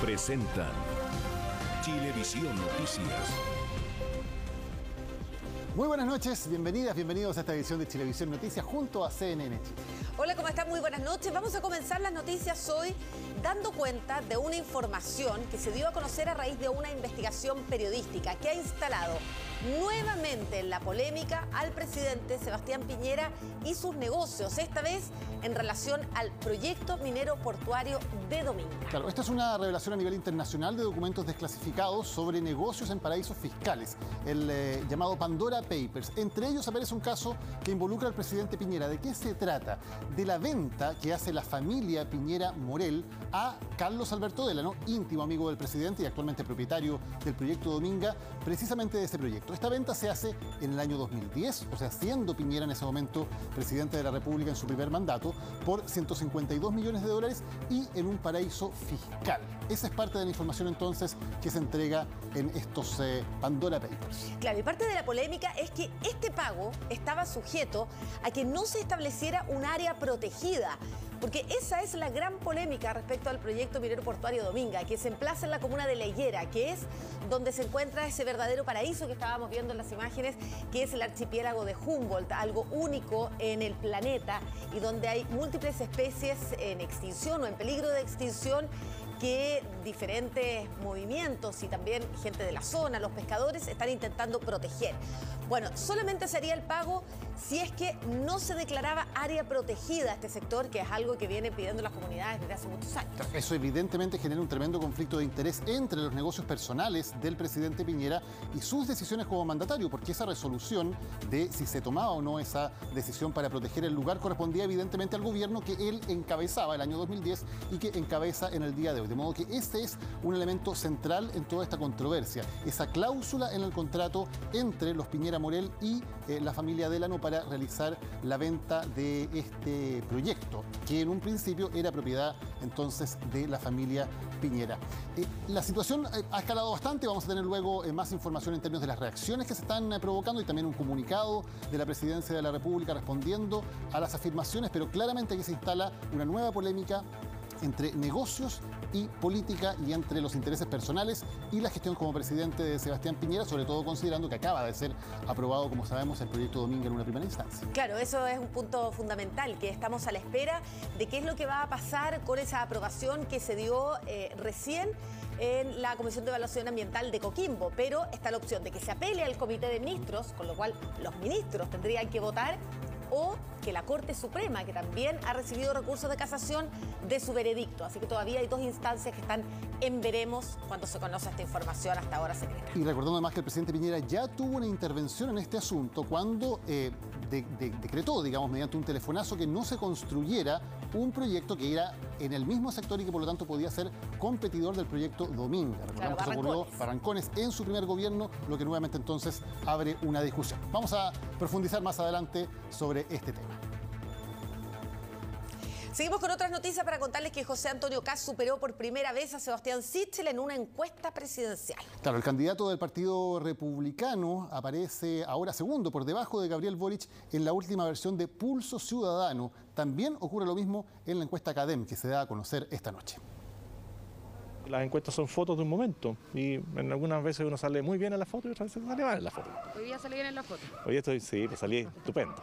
presentan Chilevisión Noticias. Muy buenas noches, bienvenidos a esta edición de Chilevisión Noticias junto a CNN Chile. Hola, ¿cómo están? Muy buenas noches. Vamos a comenzar las noticias hoy dando cuenta de una información que se dio a conocer a raíz de una investigación periodística que ha instalado nuevamente en la polémica al presidente Sebastián Piñera y sus negocios, esta vez en relación al proyecto minero portuario de Dominga. Claro, esta es una revelación a nivel internacional de documentos desclasificados sobre negocios en paraísos fiscales, el llamado Pandora Papers. Entre ellos aparece un caso que involucra al presidente Piñera. ¿De qué se trata? De la venta que hace la familia Piñera Morel a Carlos Alberto Delano, íntimo amigo del presidente y actualmente propietario del proyecto Dominga, precisamente de ese proyecto. Esta venta se hace en el año 2010, o sea, siendo Piñera en ese momento presidente de la República en su primer mandato, por 152 millones de dólares y en un paraíso fiscal. Esa es parte de la información entonces que se entrega en estos Pandora Papers. Claro, y parte de la polémica es que este pago estaba sujeto a que no se estableciera un área protegida, porque esa es la gran polémica respecto al proyecto minero portuario Dominga, que se emplaza en la comuna de La Higuera, que es donde se encuentra ese verdadero paraíso que estábamos viendo en las imágenes, que es el archipiélago de Humboldt, algo único en el planeta y donde hay múltiples especies en extinción o en peligro de extinción que diferentes movimientos y también gente de la zona, los pescadores, están intentando proteger. Bueno, solamente sería el pago si es que no se declaraba área protegida a este sector, que es algo que vienen pidiendo las comunidades desde hace muchos años. Eso evidentemente genera un tremendo conflicto de interés entre los negocios personales del presidente Piñera y sus decisiones como mandatario, porque esa resolución de si se tomaba o no esa decisión para proteger el lugar correspondía evidentemente al gobierno que él encabezaba el año 2010 y que encabeza en el día de hoy. De modo que este es un elemento central en toda esta controversia, esa cláusula en el contrato entre los Piñera Morel y la familia Delano para realizar la venta de este proyecto, que en un principio era propiedad entonces de la familia Piñera. La situación ha escalado bastante, vamos a tener luego más información en términos de las reacciones que se están provocando y también un comunicado de la Presidencia de la República respondiendo a las afirmaciones, pero claramente aquí se instala una nueva polémica entre negocios y política y entre los intereses personales y la gestión como presidente de Sebastián Piñera, sobre todo considerando que acaba de ser aprobado, como sabemos, el proyecto Dominga en una primera instancia. Claro, eso es un punto fundamental, que estamos a la espera de qué es lo que va a pasar con esa aprobación que se dio recién en la Comisión de Evaluación Ambiental de Coquimbo, pero está la opción de que se apele al Comité de Ministros, con lo cual los ministros tendrían que votar, o que la Corte Suprema, que también ha recibido recursos de casación, de su veredicto. Así que todavía hay dos instancias que están en veremos cuando se conoce esta información, hasta ahora secreta. Y recordando además que el presidente Piñera ya tuvo una intervención en este asunto cuando decretó, digamos, mediante un telefonazo que no se construyera un proyecto que era en el mismo sector y que por lo tanto podía ser competidor del proyecto Dominga. Recordamos que se ocurrió Barrancones en su primer gobierno, lo que nuevamente entonces abre una discusión. Vamos a profundizar más adelante sobre este tema. Seguimos con otras noticias para contarles que José Antonio Kast superó por primera vez a Sebastián Sichel en una encuesta presidencial. Claro, el candidato del Partido Republicano aparece ahora segundo por debajo de Gabriel Boric en la última versión de Pulso Ciudadano. También ocurre lo mismo en la encuesta CADEM que se da a conocer esta noche. Las encuestas son fotos de un momento y en algunas veces uno sale muy bien en la foto y otras veces sale mal en la foto. Hoy día salí bien en la foto. Hoy sí, pues salí estupendo.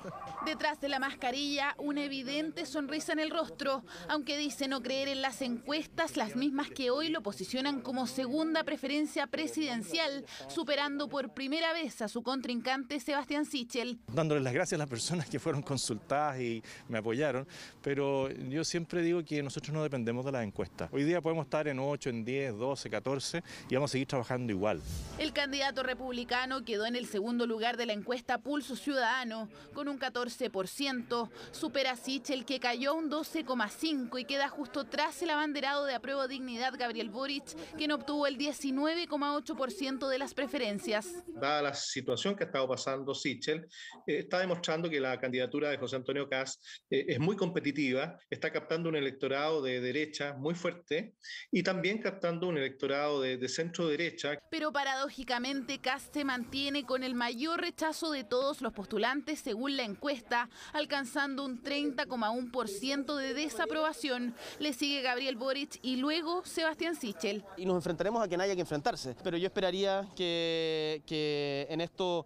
Detrás de la mascarilla, una evidente sonrisa en el rostro. Aunque dice no creer en las encuestas, las mismas que hoy lo posicionan como segunda preferencia presidencial, superando por primera vez a su contrincante Sebastián Sichel. Dándoles las gracias a las personas que fueron consultadas y me apoyaron, pero yo siempre digo que nosotros no dependemos de las encuestas. Hoy día podemos estar en 8, en 10, 12, 14 y vamos a seguir trabajando igual. El candidato republicano quedó en el segundo lugar de la encuesta Pulso Ciudadano, con un 14%. Supera a Sichel, que cayó a un 12,5% y queda justo tras el abanderado de Apruebo Dignidad, Gabriel Boric, quien obtuvo el 19,8% de las preferencias. Dada la situación que ha estado pasando Sichel, está demostrando que la candidatura de José Antonio Kast es muy competitiva, está captando un electorado de derecha muy fuerte y también captando un electorado de centro derecha. Pero paradójicamente Kast se mantiene con el mayor rechazo de todos los postulantes según la encuesta, alcanzando un 30,1% de desaprobación. Le sigue Gabriel Boric y luego Sebastián Sichel. Y nos enfrentaremos a quien haya que enfrentarse, pero yo esperaría que en esto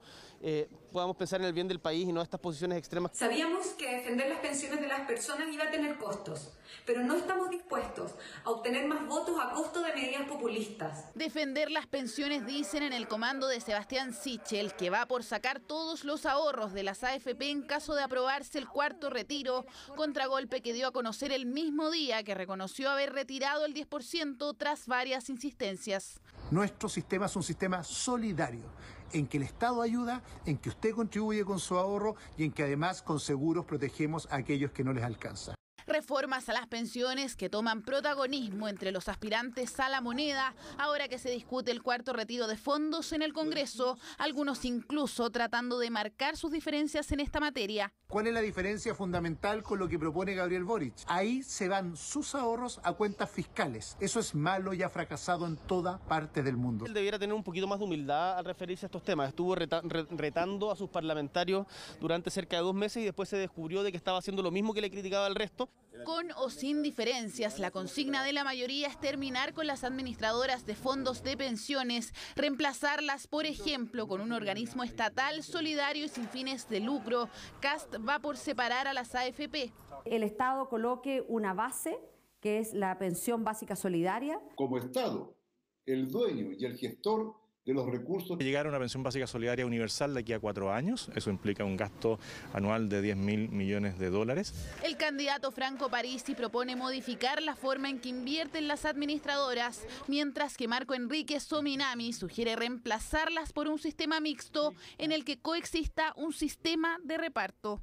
podamos pensar en el bien del país y no estas posiciones extremas. Sabíamos que defender las pensiones de las personas iba a tener costos, pero no estamos dispuestos a obtener más votos a costo de medidas populistas. Defender las pensiones, dicen en el comando de Sebastián Sichel, que va por sacar todos los ahorros de las AFP en caso de aprobarse el cuarto retiro, contragolpe que dio a conocer el mismo día que reconoció haber retirado el 10% tras varias insistencias. Nuestro sistema es un sistema solidario, en que el Estado ayuda, en que usted contribuye con su ahorro y en que además con seguros protegemos a aquellos que no les alcanza. Reformas a las pensiones que toman protagonismo entre los aspirantes a la moneda, ahora que se discute el cuarto retiro de fondos en el Congreso, algunos incluso tratando de marcar sus diferencias en esta materia. ¿Cuál es la diferencia fundamental con lo que propone Gabriel Boric? Ahí se van sus ahorros a cuentas fiscales. Eso es malo y ha fracasado en toda parte del mundo. Él debiera tener un poquito más de humildad al referirse a estos temas. Estuvo retando a sus parlamentarios durante cerca de 2 meses y después se descubrió de que estaba haciendo lo mismo que le criticaba al resto. Con o sin diferencias, la consigna de la mayoría es terminar con las administradoras de fondos de pensiones, reemplazarlas, por ejemplo, con un organismo estatal, solidario y sin fines de lucro. Kast va por separar a las AFP. El Estado coloque una base, que es la pensión básica solidaria. Como Estado, el dueño y el gestor de los recursos. Llegar a una pensión básica solidaria universal de aquí a 4 años, eso implica un gasto anual de 10.000 millones de dólares. El candidato Franco Parisi propone modificar la forma en que invierten las administradoras, mientras que Marco Enrique Sominami sugiere reemplazarlas por un sistema mixto en el que coexista un sistema de reparto.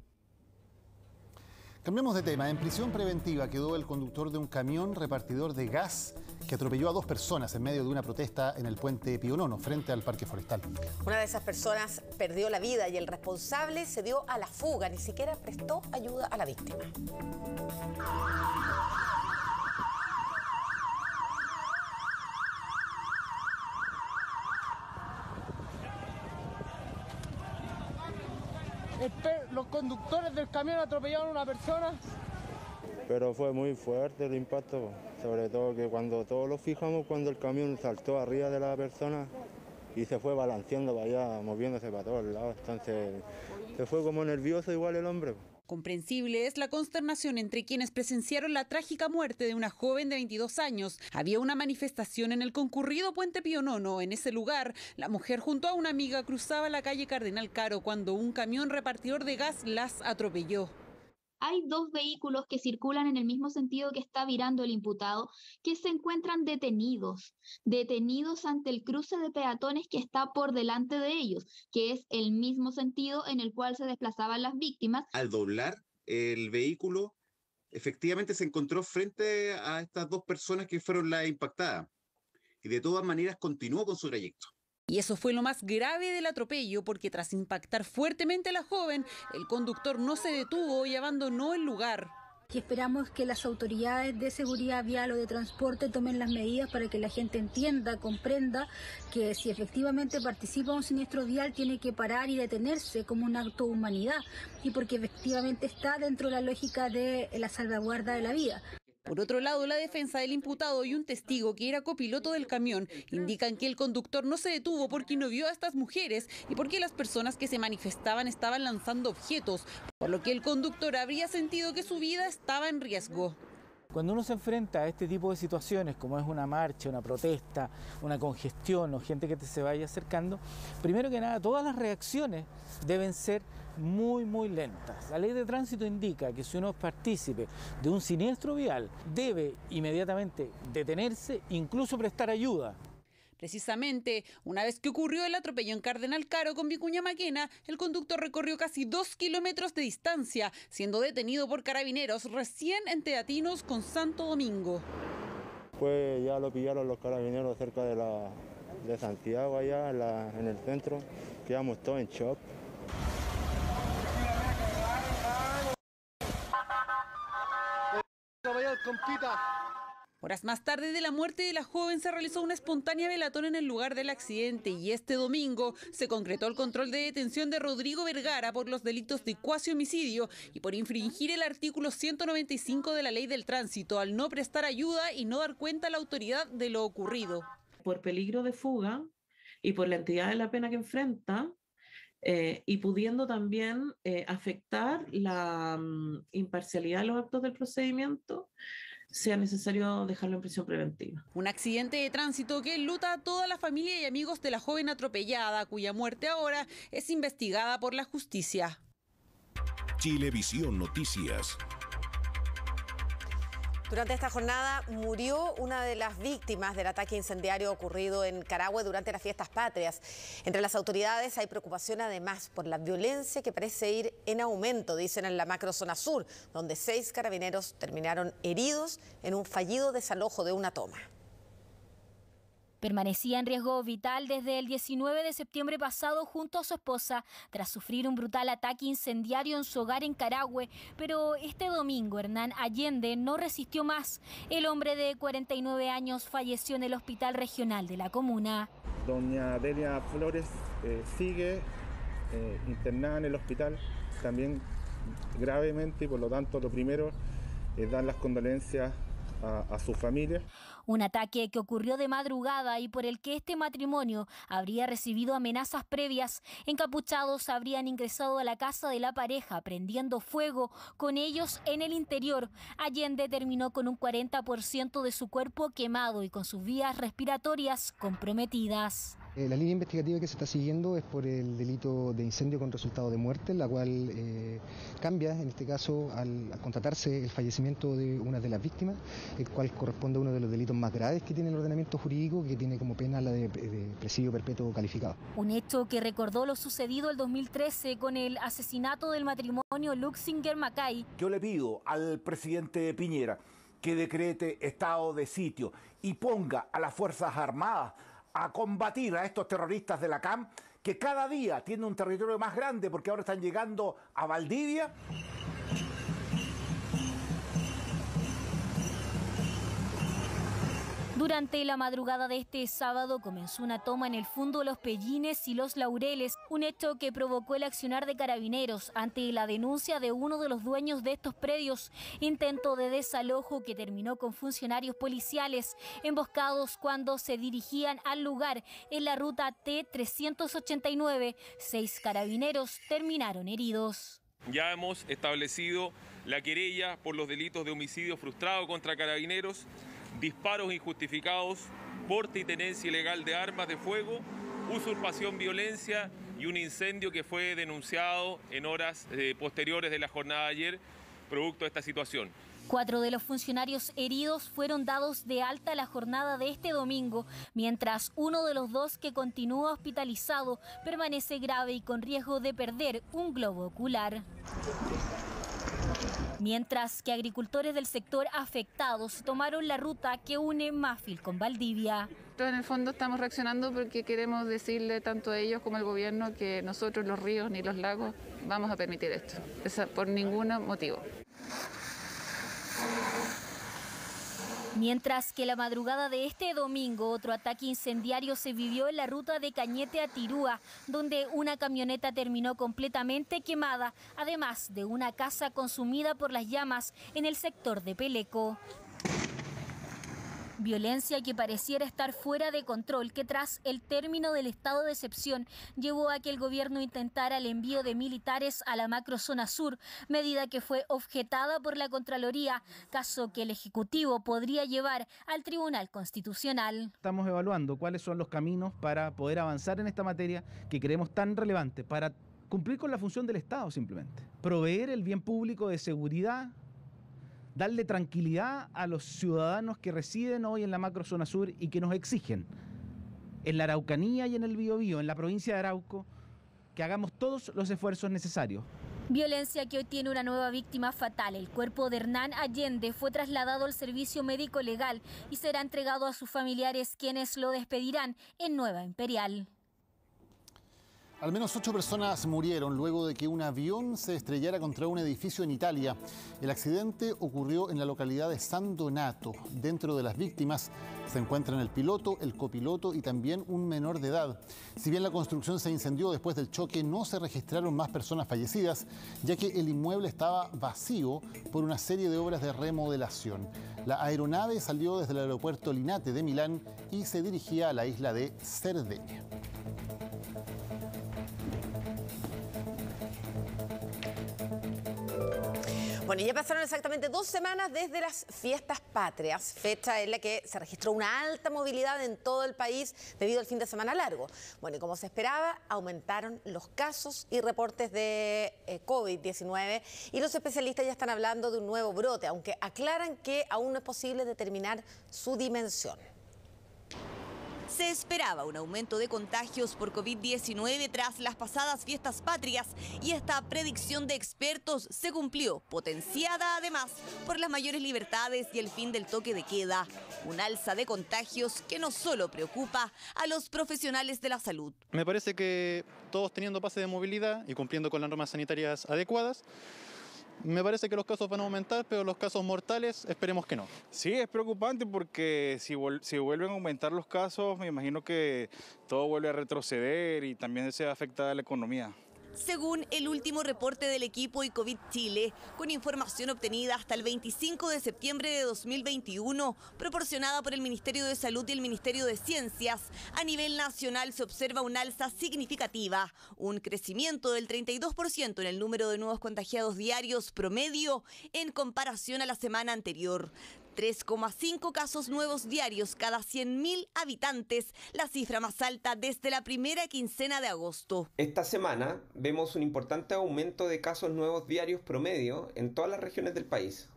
Cambiamos de tema. En prisión preventiva quedó el conductor de un camión repartidor de gas que atropelló a 2 personas en medio de una protesta en el puente Pío Nono, frente al Parque Forestal. Una de esas personas perdió la vida y el responsable se dio a la fuga, ni siquiera prestó ayuda a la víctima. Los conductores del camión atropellaron a una persona. Pero fue muy fuerte el impacto, sobre todo que cuando todos lo fijamos, cuando el camión saltó arriba de la persona y se fue balanceando para allá, moviéndose para todos lados, entonces se fue como nervioso igual el hombre. Comprensible es la consternación entre quienes presenciaron la trágica muerte de una joven de 22 años. Había una manifestación en el concurrido puente Pío Nono. En ese lugar, la mujer junto a una amiga cruzaba la calle Cardenal Caro cuando un camión repartidor de gas las atropelló. Hay 2 vehículos que circulan en el mismo sentido que está virando el imputado, que se encuentran detenidos ante el cruce de peatones que está por delante de ellos, que es el mismo sentido en el cual se desplazaban las víctimas. Al doblar el vehículo, efectivamente se encontró frente a estas 2 personas que fueron las impactadas, y de todas maneras continuó con su trayecto. Y eso fue lo más grave del atropello, porque tras impactar fuertemente a la joven, el conductor no se detuvo y abandonó el lugar. Y esperamos que las autoridades de seguridad vial o de transporte tomen las medidas para que la gente entienda, comprenda que si efectivamente participa un siniestro vial tiene que parar y detenerse como un acto de humanidad y porque efectivamente está dentro de la lógica de la salvaguarda de la vida. Por otro lado, la defensa del imputado y un testigo que era copiloto del camión indican que el conductor no se detuvo porque no vio a estas mujeres y porque las personas que se manifestaban estaban lanzando objetos, por lo que el conductor habría sentido que su vida estaba en riesgo. Cuando uno se enfrenta a este tipo de situaciones, como es una marcha, una protesta, una congestión o gente que se vaya acercando, primero que nada, todas las reacciones deben ser muy lentas. La ley de tránsito indica que si uno es partícipe de un siniestro vial, debe inmediatamente detenerse, incluso prestar ayuda. Precisamente, una vez que ocurrió el atropello en Cardenal Caro con Vicuña Maquena, el conductor recorrió casi 2 kilómetros de distancia, siendo detenido por carabineros recién en Teatinos con Santo Domingo. Pues ya lo pillaron los carabineros cerca de Santiago, allá en el centro. Quedamos todos en shock. Horas más tarde de la muerte de la joven se realizó una espontánea velatón en el lugar del accidente y este domingo se concretó el control de detención de Rodrigo Vergara por los delitos de cuasi-homicidio y por infringir el artículo 195 de la Ley del Tránsito al no prestar ayuda y no dar cuenta a la autoridad de lo ocurrido. Por peligro de fuga y por la entidad de la pena que enfrenta, y pudiendo también afectar la imparcialidad de los actos del procedimiento, sea necesario dejarlo en prisión preventiva. Un accidente de tránsito que enluta a toda la familia y amigos de la joven atropellada, cuya muerte ahora es investigada por la justicia. Chilevisión Noticias. Durante esta jornada murió una de las víctimas del ataque incendiario ocurrido en Carahue durante las fiestas patrias. Entre las autoridades hay preocupación además por la violencia que parece ir en aumento, dicen en la macrozona sur, donde 6 carabineros terminaron heridos en un fallido desalojo de una toma. Permanecía en riesgo vital desde el 19 de septiembre pasado junto a su esposa tras sufrir un brutal ataque incendiario en su hogar en Carahue, pero este domingo Hernán Allende no resistió más. El hombre de 49 años falleció en el hospital regional de la comuna. Doña Delia Flores sigue internada en el hospital, también gravemente, y por lo tanto lo primero es dar las condolencias a su familia. Un ataque que ocurrió de madrugada y por el que este matrimonio habría recibido amenazas previas. Encapuchados habrían ingresado a la casa de la pareja, prendiendo fuego con ellos en el interior. Allende terminó con un 40% de su cuerpo quemado y con sus vías respiratorias comprometidas. La línea investigativa que se está siguiendo es por el delito de incendio con resultado de muerte, la cual cambia, en este caso, al constatarse el fallecimiento de una de las víctimas, el cual corresponde a uno de los delitos más graves que tiene el ordenamiento jurídico, que tiene como pena la de presidio perpetuo calificado. Un hecho que recordó lo sucedido el 2013 con el asesinato del matrimonio Luxinger-Macay. Yo le pido al presidente Piñera que decrete estado de sitio y ponga a las Fuerzas Armadas a combatir a estos terroristas de la CAM, que cada día tienen un territorio más grande porque ahora están llegando a Valdivia. Durante la madrugada de este sábado comenzó una toma en el Fundo Los Pellines y Los Laureles, un hecho que provocó el accionar de carabineros ante la denuncia de uno de los dueños de estos predios, intento de desalojo que terminó con funcionarios policiales emboscados cuando se dirigían al lugar en la ruta T-389. 6 carabineros terminaron heridos. Ya hemos establecido la querella por los delitos de homicidio frustrado contra carabineros, disparos injustificados, porte y tenencia ilegal de armas de fuego, usurpación, violencia y un incendio que fue denunciado en horas posteriores de la jornada de ayer, producto de esta situación. 4 de los funcionarios heridos fueron dados de alta la jornada de este domingo, mientras uno de los 2 que continúa hospitalizado permanece grave y con riesgo de perder un globo ocular. Mientras que agricultores del sector afectados tomaron la ruta que une Mafil con Valdivia. En el fondo estamos reaccionando porque queremos decirle tanto a ellos como al gobierno que nosotros los ríos ni los lagos vamos a permitir esto, por ningún motivo. Mientras que la madrugada de este domingo otro ataque incendiario se vivió en la ruta de Cañete a Tirúa, donde una camioneta terminó completamente quemada, además de una casa consumida por las llamas en el sector de Peleco. Violencia que pareciera estar fuera de control, que tras el término del estado de excepción llevó a que el gobierno intentara el envío de militares a la macrozona sur, medida que fue objetada por la Contraloría, caso que el Ejecutivo podría llevar al Tribunal Constitucional. Estamos evaluando cuáles son los caminos para poder avanzar en esta materia que creemos tan relevante, para cumplir con la función del Estado simplemente. Proveer el bien público de seguridad, darle tranquilidad a los ciudadanos que residen hoy en la macrozona sur y que nos exigen en la Araucanía y en el Biobío, en la provincia de Arauco, que hagamos todos los esfuerzos necesarios. Violencia que hoy tiene una nueva víctima fatal. El cuerpo de Hernán Allende fue trasladado al servicio médico legal y será entregado a sus familiares, quienes lo despedirán en Nueva Imperial. Al menos 8 personas murieron luego de que un avión se estrellara contra un edificio en Italia. El accidente ocurrió en la localidad de San Donato. Dentro de las víctimas se encuentran el piloto, el copiloto y también un menor de edad. Si bien la construcción se incendió después del choque, no se registraron más personas fallecidas, ya que el inmueble estaba vacío por una serie de obras de remodelación. La aeronave salió desde el aeropuerto Linate de Milán y se dirigía a la isla de Cerdeña. Bueno, ya pasaron exactamente 2 semanas desde las fiestas patrias, fecha en la que se registró una alta movilidad en todo el país debido al fin de semana largo. Bueno, y como se esperaba, aumentaron los casos y reportes de COVID-19 y los especialistas ya están hablando de un nuevo brote, aunque aclaran que aún no es posible determinar su dimensión. Se esperaba un aumento de contagios por COVID-19 tras las pasadas fiestas patrias y esta predicción de expertos se cumplió, potenciada además por las mayores libertades y el fin del toque de queda. Un alza de contagios que no solo preocupa a los profesionales de la salud. Me parece que todos teniendo pase de movilidad y cumpliendo con las normas sanitarias adecuadas, me parece que los casos van a aumentar, pero los casos mortales esperemos que no. Sí, es preocupante porque si vuelven a aumentar los casos, me imagino que todo vuelve a retroceder y también se afecta a la economía. Según el último reporte del equipo ICOVID Chile, con información obtenida hasta el 25 de septiembre de 2021, proporcionada por el Ministerio de Salud y el Ministerio de Ciencias, a nivel nacional se observa una alza significativa, un crecimiento del 32% en el número de nuevos contagiados diarios promedio en comparación a la semana anterior. 3,5 casos nuevos diarios cada 100.000 habitantes, la cifra más alta desde la primera quincena de agosto. Esta semana vemos un importante aumento de casos nuevos diarios promedio en todas las regiones del país.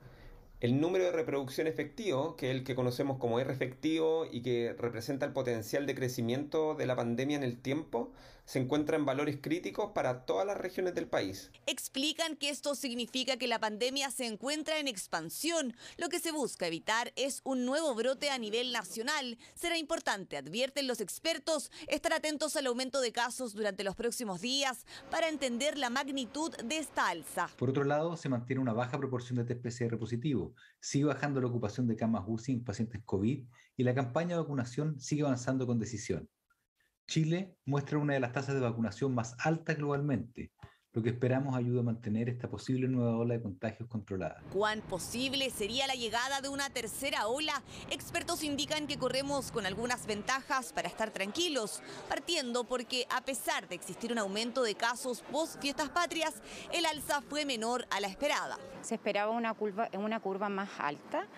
El número de reproducción efectivo, que es el que conocemos como R efectivo y que representa el potencial de crecimiento de la pandemia en el tiempo, se encuentra en valores críticos para todas las regiones del país. Explican que esto significa que la pandemia se encuentra en expansión. Lo que se busca evitar es un nuevo brote a nivel nacional. Será importante, advierten los expertos, estar atentos al aumento de casos durante los próximos días para entender la magnitud de esta alza. Por otro lado, se mantiene una baja proporción de test PCR positivo, sigue bajando la ocupación de camas UCI en pacientes COVID y la campaña de vacunación sigue avanzando con decisión. Chile muestra una de las tasas de vacunación más altas globalmente, lo que esperamos ayuda a mantener esta posible nueva ola de contagios controlada. ¿Cuán posible sería la llegada de una tercera ola? Expertos indican que corremos con algunas ventajas para estar tranquilos, partiendo porque a pesar de existir un aumento de casos post fiestas patrias, el alza fue menor a la esperada. Se esperaba una curva más alta,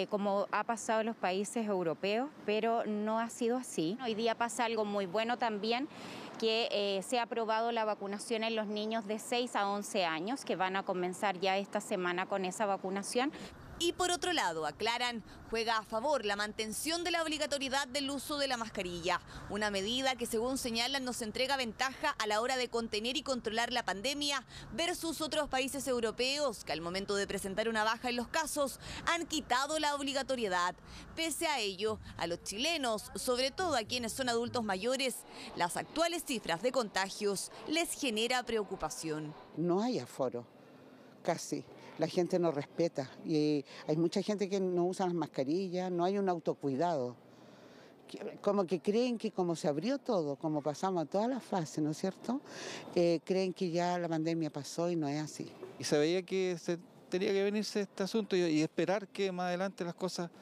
como ha pasado en los países europeos, pero no ha sido así. Hoy día pasa algo muy bueno también, que se ha aprobado la vacunación en los niños de 6 a 11 años, que van a comenzar ya esta semana con esa vacunación. Y por otro lado, aclaran, juega a favor la mantención de la obligatoriedad del uso de la mascarilla, una medida que según señalan nos entrega ventaja a la hora de contener y controlar la pandemia versus otros países europeos que al momento de presentar una baja en los casos han quitado la obligatoriedad. Pese a ello, a los chilenos, sobre todo a quienes son adultos mayores, las actuales cifras de contagios les genera preocupación. No hay aforo, casi. La gente no respeta y hay mucha gente que no usa las mascarillas, no hay un autocuidado. Como que creen que como se abrió todo, como pasamos a todas las fases, ¿no es cierto? Creen que ya la pandemia pasó y no es así. Y se veía que tenía que venirse este asunto y esperar que más adelante las cosas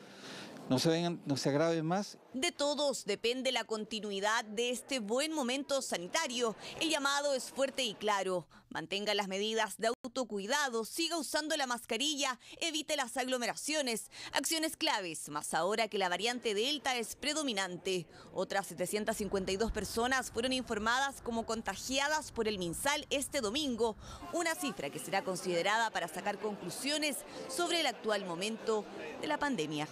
no se agraven más. De todos depende la continuidad de este buen momento sanitario. El llamado es fuerte y claro. Mantenga las medidas de autocuidado, siga usando la mascarilla, evite las aglomeraciones. Acciones claves, más ahora que la variante Delta es predominante. Otras 752 personas fueron informadas como contagiadas por el MinSal este domingo. Una cifra que será considerada para sacar conclusiones sobre el actual momento de la pandemia.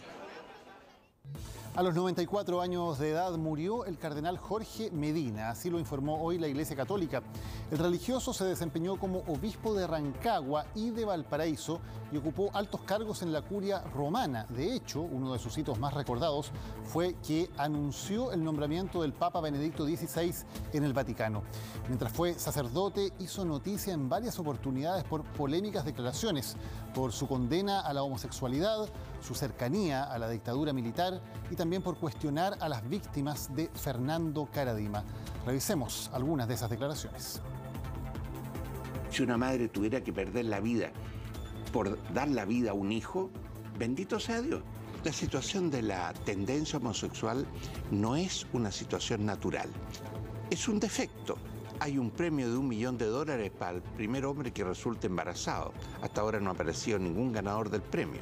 A los 94 años de edad murió el cardenal Jorge Medina, así lo informó hoy la Iglesia Católica. El religioso se desempeñó como obispo de Rancagua y de Valparaíso y ocupó altos cargos en la curia romana. De hecho, uno de sus hitos más recordados fue que anunció el nombramiento del Papa Benedicto XVI en el Vaticano. Mientras fue sacerdote, hizo noticia en varias oportunidades por polémicas declaraciones, por su condena a la homosexualidad, su cercanía a la dictadura militar y también por cuestionar a las víctimas de Fernando Karadima. Revisemos algunas de esas declaraciones. Si una madre tuviera que perder la vida por dar la vida a un hijo, bendito sea Dios. La situación de la tendencia homosexual no es una situación natural, es un defecto. Hay un premio de $1 millón para el primer hombre que resulte embarazado. Hasta ahora no ha aparecido ningún ganador del premio.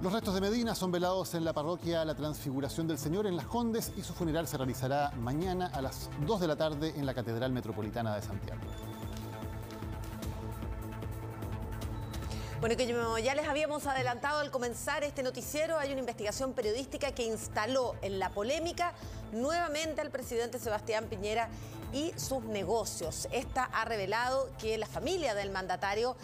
Los restos de Medina son velados en la parroquia La Transfiguración del Señor en Las Condes y su funeral se realizará mañana a las 2 de la tarde en la Catedral Metropolitana de Santiago. Bueno, que como ya les habíamos adelantado al comenzar este noticiero, hay una investigación periodística que instaló en la polémica nuevamente al presidente Sebastián Piñera y sus negocios. Esta ha revelado que la familia del mandatario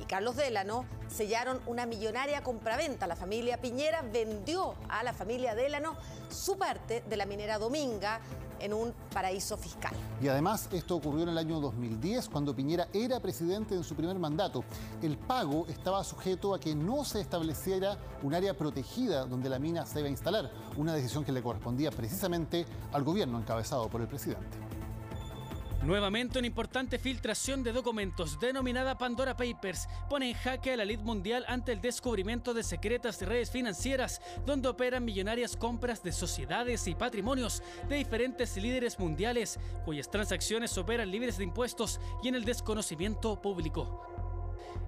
y Carlos Delano sellaron una millonaria compraventa. La familia Piñera vendió a la familia Delano su parte de la minera Dominga en un paraíso fiscal. Y además esto ocurrió en el año 2010, cuando Piñera era presidente en su primer mandato. El pago estaba sujeto a que no se estableciera un área protegida donde la mina se iba a instalar, una decisión que le correspondía precisamente al gobierno encabezado por el presidente. Nuevamente una importante filtración de documentos denominada Pandora Papers pone en jaque a la elite mundial ante el descubrimiento de secretas redes financieras donde operan millonarias compras de sociedades y patrimonios de diferentes líderes mundiales cuyas transacciones operan libres de impuestos y en el desconocimiento público.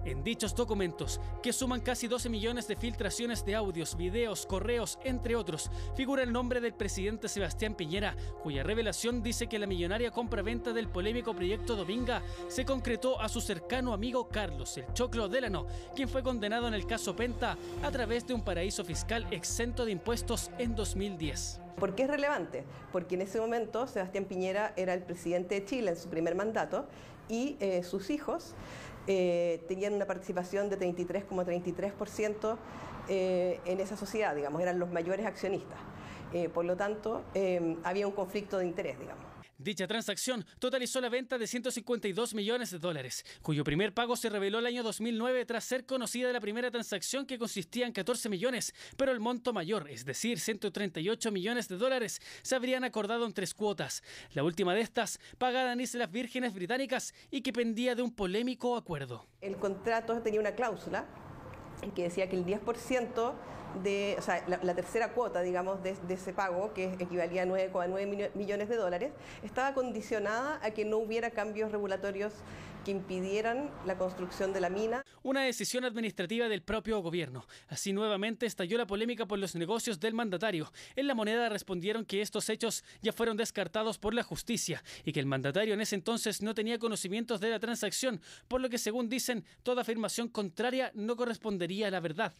En dichos documentos, que suman casi 12 millones de filtraciones de audios, videos, correos, entre otros, figura el nombre del presidente Sebastián Piñera, cuya revelación dice que la millonaria compra-venta del polémico proyecto Dominga se concretó a su cercano amigo Carlos el Choclo Delano, quien fue condenado en el caso Penta a través de un paraíso fiscal exento de impuestos en 2010. ¿Por qué es relevante? Porque en ese momento Sebastián Piñera era el presidente de Chile en su primer mandato y sus hijos tenían una participación de 33,33% en esa sociedad, digamos, eran los mayores accionistas. Por lo tanto, había un conflicto de interés, digamos. Dicha transacción totalizó la venta de $152 millones, cuyo primer pago se reveló el año 2009 tras ser conocida la primera transacción que consistía en 14 millones, pero el monto mayor, es decir, $138 millones, se habrían acordado en 3 cuotas. La última de estas, pagada en Islas Vírgenes Británicas y que pendía de un polémico acuerdo. El contrato tenía una cláusula que decía que el 10% o sea, la tercera cuota, digamos, de ese pago, que equivalía a $9,9 millones, estaba condicionada a que no hubiera cambios regulatorios que impidieran la construcción de la mina. Una decisión administrativa del propio gobierno. Así nuevamente estalló la polémica por los negocios del mandatario. En La Moneda respondieron que estos hechos ya fueron descartados por la justicia y que el mandatario en ese entonces no tenía conocimientos de la transacción, por lo que, según dicen, toda afirmación contraria no correspondería a la verdad.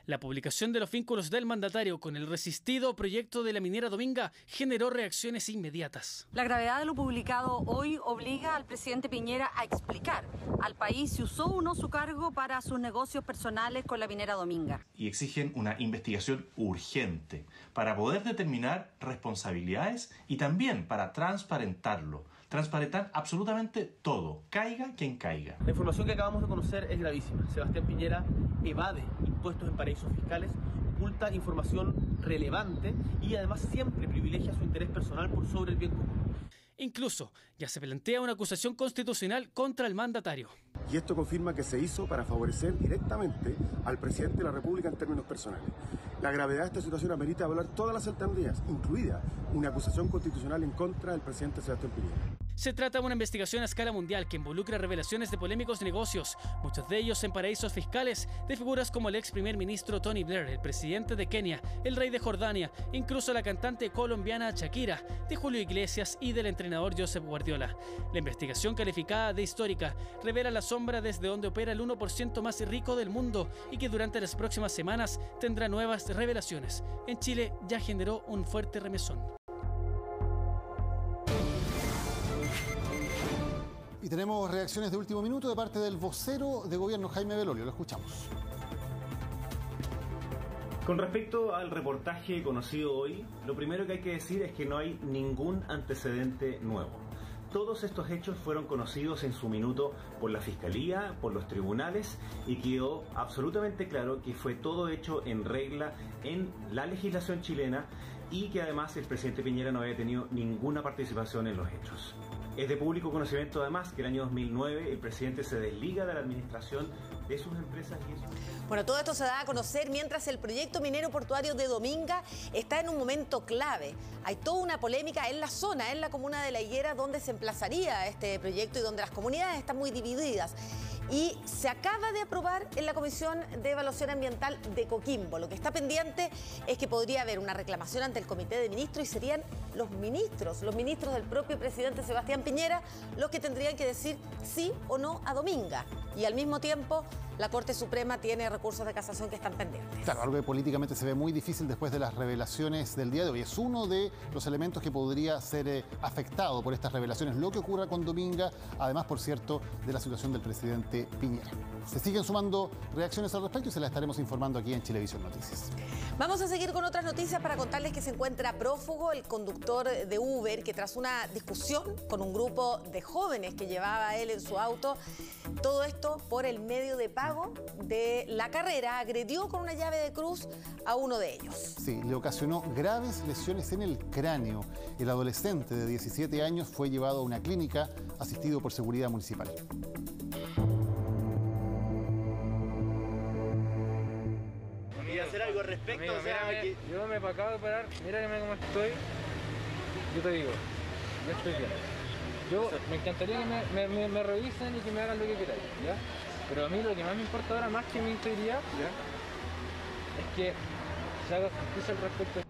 La publicación de los vínculos del mandatario con el resistido proyecto de la minera Dominga generó reacciones inmediatas. La gravedad de lo publicado hoy obliga al presidente Piñera a explicar al país si usó o no su cargo para sus negocios personales con la minera Dominga. Y exigen una investigación urgente para poder determinar responsabilidades y también para transparentarlo. Transparentar absolutamente todo, caiga quien caiga. La información que acabamos de conocer es gravísima. Sebastián Piñera evade impuestos en paraísos fiscales, oculta información relevante y además siempre privilegia su interés personal por sobre el bien común. Incluso ya se plantea una acusación constitucional contra el mandatario. Y esto confirma que se hizo para favorecer directamente al presidente de la República en términos personales. La gravedad de esta situación amerita evaluar todas las alternativas, incluida una acusación constitucional en contra del presidente Sebastián Piñera. Se trata de una investigación a escala mundial que involucra revelaciones de polémicos negocios, muchos de ellos en paraísos fiscales, de figuras como el ex primer ministro Tony Blair, el presidente de Kenia, el rey de Jordania, incluso la cantante colombiana Shakira, de Julio Iglesias y del entrenador Josep Guardiola. La investigación, calificada de histórica, revela la sombra desde donde opera el 1% más rico del mundo y que durante las próximas semanas tendrá nuevas revelaciones. En Chile ya generó un fuerte remesón. Y tenemos reacciones de último minuto de parte del vocero de gobierno, Jaime Belolio. Lo escuchamos. Con respecto al reportaje conocido hoy, lo primero que hay que decir es que no hay ningún antecedente nuevo. Todos estos hechos fueron conocidos en su minuto por la Fiscalía, por los tribunales, y quedó absolutamente claro que fue todo hecho en regla en la legislación chilena y que además el presidente Piñera no había tenido ninguna participación en los hechos. Es de público conocimiento además que el año 2009 el presidente se desliga de la administración de sus empresas y eso. Bueno, todo esto se da a conocer mientras el proyecto minero portuario de Dominga está en un momento clave. Hay toda una polémica en la zona, en la comuna de La Higuera, donde se emplazaría este proyecto y donde las comunidades están muy divididas. Y se acaba de aprobar en la Comisión de Evaluación Ambiental de Coquimbo. Lo que está pendiente es que podría haber una reclamación ante el Comité de Ministros y serían los ministros del propio presidente Sebastián Piñera, los que tendrían que decir sí o no a Dominga. Y al mismo tiempo, la Corte Suprema tiene recursos de casación que están pendientes. Claro, algo que políticamente se ve muy difícil después de las revelaciones del día de hoy. Es uno de los elementos que podría ser afectado por estas revelaciones, lo que ocurra con Dominga, además, por cierto, de la situación del presidente Piñera. Se siguen sumando reacciones al respecto y se las estaremos informando aquí en Chilevisión Noticias. Vamos a seguir con otras noticias para contarles que se encuentra prófugo el conductor de Uber, que tras una discusión con un grupo de jóvenes que llevaba él en su auto, todo esto por el medio de pago de la carrera, agredió con una llave de cruz a uno de ellos. Sí, le ocasionó graves lesiones en el cráneo. El adolescente de 17 años fue llevado a una clínica asistido por seguridad municipal. Y hacer algo al respecto, amigo, o sea, mírame, yo me acabo de parar, mírame cómo estoy. Yo te digo, yo estoy bien. Yo me encantaría que me revisen y que me hagan lo que queráis, ¿ya? Pero a mí lo que más me importa ahora, más que mi integridad, ¿ya?, es que se haga justicia al respecto.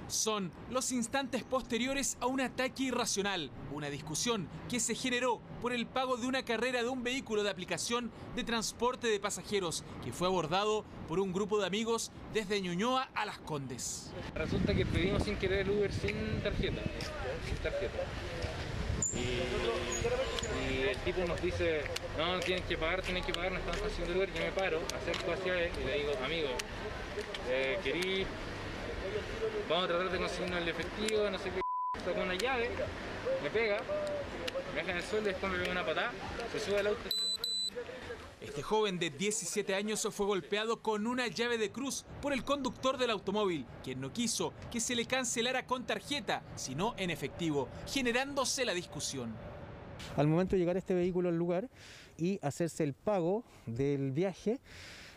Son los instantes posteriores a un ataque irracional, una discusión que se generó por el pago de una carrera de un vehículo de aplicación de transporte de pasajeros que fue abordado por un grupo de amigos desde Ñuñoa a Las Condes. Resulta que pedimos sin querer el Uber sin tarjeta. Y el tipo nos dice, no, tienen que pagar, no están haciendo el Uber. Yo me paro, acerco hacia él y le digo, amigo, querí... Vamos a tratar de conseguirnos el efectivo, no sé qué, saca una llave, me pega, me deja en el suelo y después me pega una patada, se sube al auto. Este joven de 17 años fue golpeado con una llave de cruz por el conductor del automóvil, quien no quiso que se le cancelara con tarjeta, sino en efectivo, generándose la discusión. Al momento de llegar este vehículo al lugar y hacerse el pago del viaje,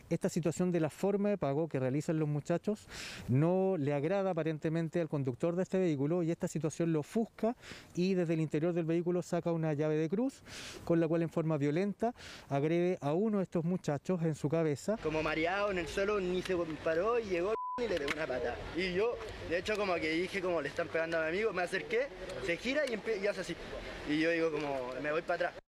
esta situación de la forma de pago que realizan los muchachos no le agrada aparentemente al conductor de este vehículo y esta situación lo ofusca y desde el interior del vehículo saca una llave de cruz con la cual en forma violenta agrede a uno de estos muchachos en su cabeza. Como mareado en el suelo ni se paró y llegó y le pegó una pata. Y yo, de hecho, como que dije como le están pegando a mi amigo, me acerqué, se gira y hace así. Y yo digo como me voy para atrás.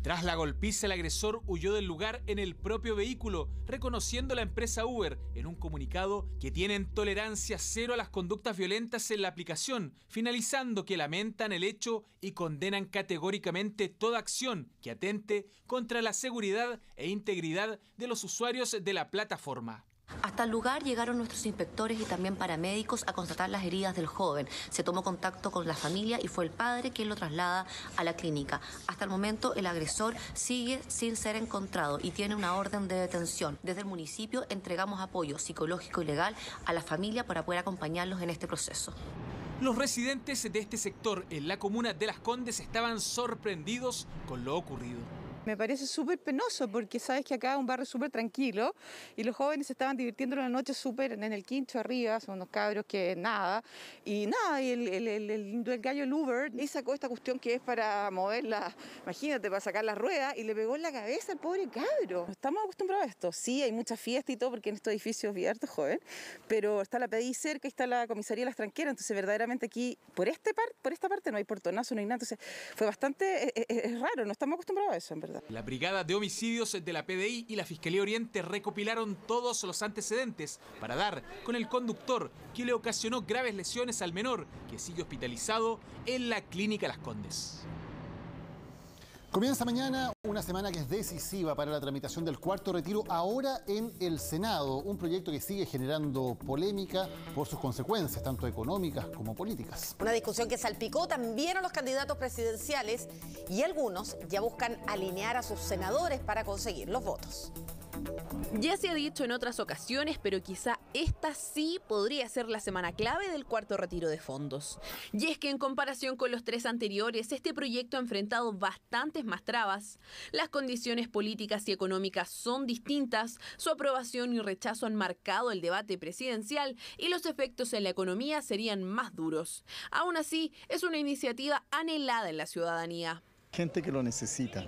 Tras la golpiza, el agresor huyó del lugar en el propio vehículo, reconociendo la empresa Uber en un comunicado que tienen tolerancia cero a las conductas violentas en la aplicación, finalizando que lamentan el hecho y condenan categóricamente toda acción que atente contra la seguridad e integridad de los usuarios de la plataforma. Hasta el lugar llegaron nuestros inspectores y también paramédicos a constatar las heridas del joven. Se tomó contacto con la familia y fue el padre quien lo traslada a la clínica. Hasta el momento el agresor sigue sin ser encontrado y tiene una orden de detención. Desde el municipio entregamos apoyo psicológico y legal a la familia para poder acompañarlos en este proceso. Los residentes de este sector en la comuna de Las Condes estaban sorprendidos con lo ocurrido. Me parece súper penoso porque sabes que acá es un barrio súper tranquilo y los jóvenes se estaban divirtiendo en la noche súper en el quincho arriba, son unos cabros que y el gallo Uber y sacó esta cuestión que es para moverla, imagínate, para sacar las ruedas y le pegó en la cabeza al pobre cabro. Estamos acostumbrados a esto, sí, hay mucha fiesta y todo porque en estos edificios es harto joven, pero está la PDI cerca y está la comisaría de las tranqueras, entonces verdaderamente aquí, por esta parte no hay portonazo, no hay nada, entonces fue bastante, es raro, no estamos acostumbrados a eso, en verdad. La Brigada de Homicidios de la PDI y la Fiscalía Oriente recopilaron todos los antecedentes para dar con el conductor que le ocasionó graves lesiones al menor, que sigue hospitalizado en la Clínica Las Condes. Comienza mañana una semana que es decisiva para la tramitación del cuarto retiro, ahora en el Senado, un proyecto que sigue generando polémica por sus consecuencias, tanto económicas como políticas. Una discusión que salpicó también a los candidatos presidenciales y algunos ya buscan alinear a sus senadores para conseguir los votos. Ya se ha dicho en otras ocasiones, pero quizá esta sí podría ser la semana clave del cuarto retiro de fondos. Y es que en comparación con los 3 anteriores, este proyecto ha enfrentado bastantes más trabas. Las condiciones políticas y económicas son distintas, su aprobación y rechazo han marcado el debate presidencial y los efectos en la economía serían más duros. Aún así, es una iniciativa anhelada en la ciudadanía. Gente que lo necesita.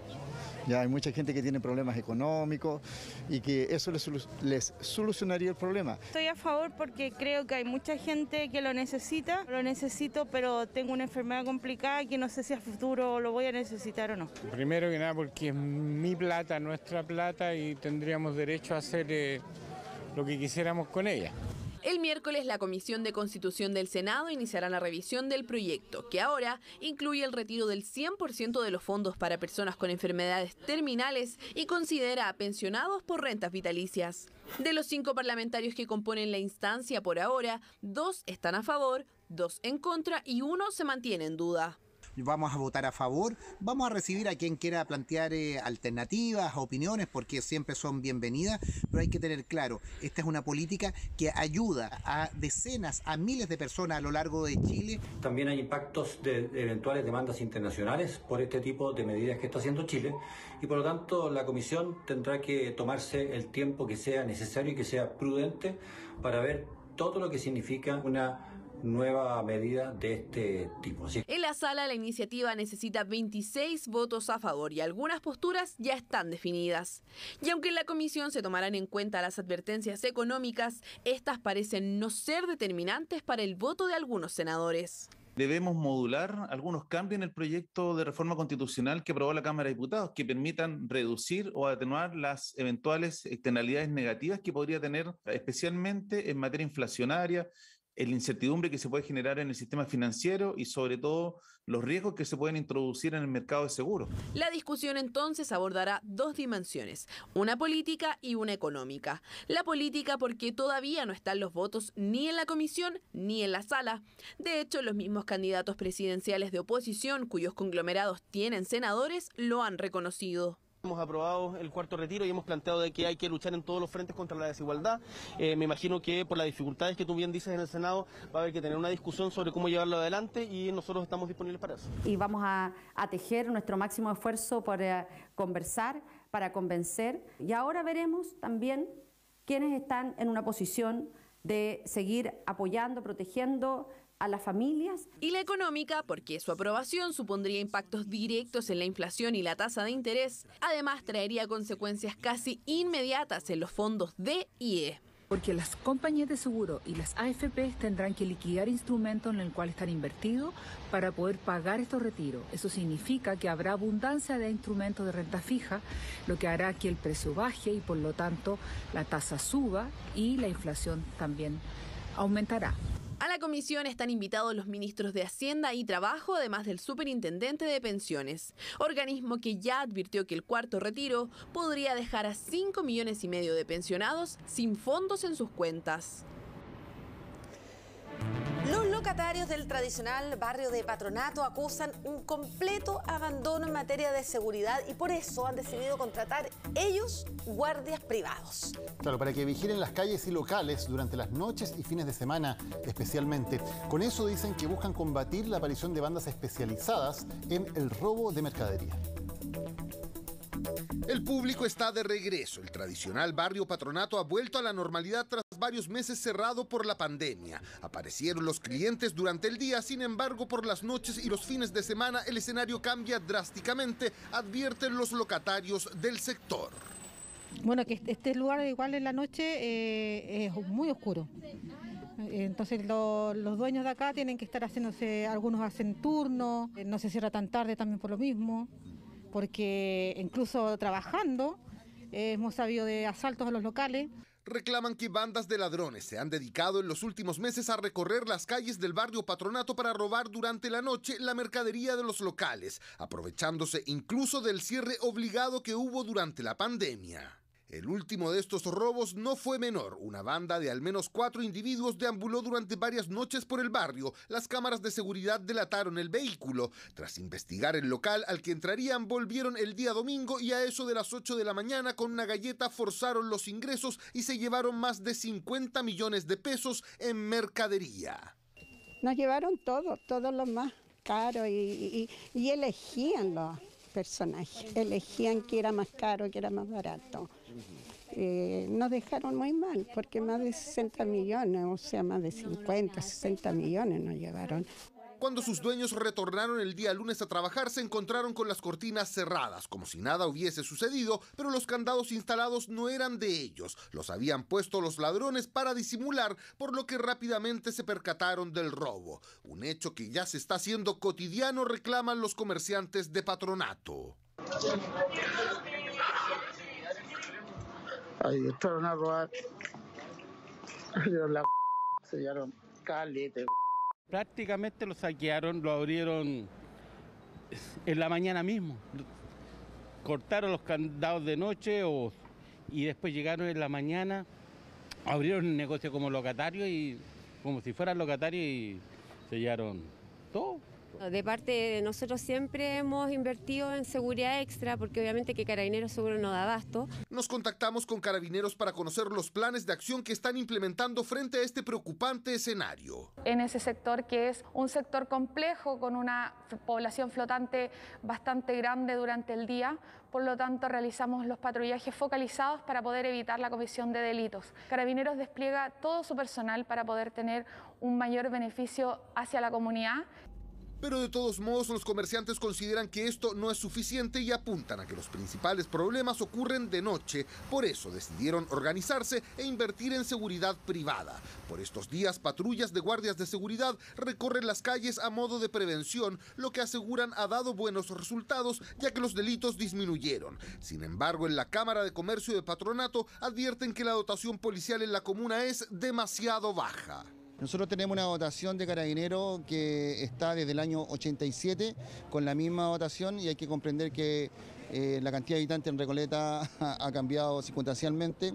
Ya hay mucha gente que tiene problemas económicos y que eso les solucionaría el problema. Estoy a favor porque creo que hay mucha gente que lo necesita. Lo necesito, pero tengo una enfermedad complicada que no sé si a futuro lo voy a necesitar o no. Primero que nada porque es mi plata, nuestra plata, y tendríamos derecho a hacer lo que quisiéramos con ella. El miércoles, la Comisión de Constitución del Senado iniciará la revisión del proyecto, que ahora incluye el retiro del 100% de los fondos para personas con enfermedades terminales y considera a pensionados por rentas vitalicias. De los 5 parlamentarios que componen la instancia por ahora, 2 están a favor, 2 en contra y 1 se mantiene en duda. Vamos a votar a favor, vamos a recibir a quien quiera plantear alternativas, opiniones, porque siempre son bienvenidas, pero hay que tener claro, esta es una política que ayuda a decenas, a miles de personas a lo largo de Chile. También hay impactos de eventuales demandas internacionales por este tipo de medidas que está haciendo Chile y por lo tanto la Comisión tendrá que tomarse el tiempo que sea necesario y que sea prudente para ver todo lo que significa una nueva medida de este tipo. En la sala, la iniciativa necesita 26 votos a favor y algunas posturas ya están definidas. Y aunque en la comisión se tomarán en cuenta las advertencias económicas, estas parecen no ser determinantes para el voto de algunos senadores. Debemos modular algunos cambios en el proyecto de reforma constitucional que aprobó la Cámara de Diputados que permitan reducir o atenuar las eventuales externalidades negativas que podría tener, especialmente en materia inflacionaria, la incertidumbre que se puede generar en el sistema financiero y sobre todo los riesgos que se pueden introducir en el mercado de seguros. La discusión entonces abordará 2 dimensiones, una política y una económica. La política porque todavía no están los votos ni en la comisión ni en la sala. De hecho, los mismos candidatos presidenciales de oposición cuyos conglomerados tienen senadores lo han reconocido. Hemos aprobado el cuarto retiro y hemos planteado de que hay que luchar en todos los frentes contra la desigualdad. Me imagino que por las dificultades que tú bien dices en el Senado va a haber que tener una discusión sobre cómo llevarlo adelante y nosotros estamos disponibles para eso. Y vamos a tejer nuestro máximo esfuerzo para conversar, para convencer y ahora veremos también quiénes están en una posición de seguir apoyando, protegiendo a las familias. Y la económica, porque su aprobación supondría impactos directos en la inflación y la tasa de interés. Además, traería consecuencias casi inmediatas en los fondos D y E. Porque las compañías de seguro y las AFP tendrán que liquidar instrumentos en el cual están invertidos para poder pagar estos retiros. Eso significa que habrá abundancia de instrumentos de renta fija, lo que hará que el precio baje y por lo tanto la tasa suba y la inflación también aumentará. A la comisión están invitados los ministros de Hacienda y Trabajo, además del superintendente de pensiones, organismo que ya advirtió que el cuarto retiro podría dejar a 5,5 millones de pensionados sin fondos en sus cuentas. Los locatarios del tradicional barrio de Patronato acusan un completo abandono en materia de seguridad y por eso han decidido contratar ellos guardias privados. Claro, para que vigilen las calles y locales durante las noches y fines de semana especialmente. Con eso dicen que buscan combatir la aparición de bandas especializadas en el robo de mercadería. El público está de regreso. El tradicional barrio Patronato ha vuelto a la normalidad tras varios meses cerrado por la pandemia. Aparecieron los clientes durante el día, sin embargo, por las noches y los fines de semana el escenario cambia drásticamente, advierten los locatarios del sector. Bueno, que este lugar igual en la noche es muy oscuro. Entonces los dueños de acá tienen que estar haciéndose, algunos hacen turno, no se cierra tan tarde también por lo mismo, porque incluso trabajando hemos sabido de asaltos a los locales. Reclaman que bandas de ladrones se han dedicado en los últimos meses a recorrer las calles del barrio Patronato para robar durante la noche la mercadería de los locales, aprovechándose incluso del cierre obligado que hubo durante la pandemia. El último de estos robos no fue menor. Una banda de al menos 4 individuos deambuló durante varias noches por el barrio. Las cámaras de seguridad delataron el vehículo. Tras investigar el local al que entrarían, volvieron el día domingo y a eso de las 8 de la mañana con una galleta forzaron los ingresos y se llevaron más de 50 millones de pesos en mercadería. Nos llevaron todo lo más caro y elegían los personajes, elegían que era más caro, que era más barato. Nos dejaron muy mal, porque más de 60 millones, o sea, más de 50, 60 millones nos llevaron. Cuando sus dueños retornaron el día lunes a trabajar, se encontraron con las cortinas cerradas, como si nada hubiese sucedido, pero los candados instalados no eran de ellos. Los habían puesto los ladrones para disimular, por lo que rápidamente se percataron del robo. Un hecho que ya se está haciendo cotidiano, reclaman los comerciantes de Patronato. Ahí entraron a robar, sellaron calete. Prácticamente lo saquearon, lo abrieron en la mañana mismo. Cortaron los candados de noche y después llegaron en la mañana, abrieron el negocio como locatario y como si fueran locatarios y sellaron todo. De parte de nosotros siempre hemos invertido en seguridad extra porque obviamente que Carabineros seguro no da abasto. Nos contactamos con Carabineros para conocer los planes de acción que están implementando frente a este preocupante escenario. En ese sector que es un sector complejo con una población flotante bastante grande durante el día, por lo tanto realizamos los patrullajes focalizados para poder evitar la comisión de delitos. Carabineros despliega todo su personal para poder tener un mayor beneficio hacia la comunidad. Pero de todos modos, los comerciantes consideran que esto no es suficiente y apuntan a que los principales problemas ocurren de noche. Por eso decidieron organizarse e invertir en seguridad privada. Por estos días, patrullas de guardias de seguridad recorren las calles a modo de prevención, lo que aseguran ha dado buenos resultados, ya que los delitos disminuyeron. Sin embargo, en la Cámara de Comercio de Patronato advierten que la dotación policial en la comuna es demasiado baja. Nosotros tenemos una dotación de Carabineros que está desde el año 87 con la misma dotación y hay que comprender que la cantidad de habitantes en Recoleta ha cambiado circunstancialmente.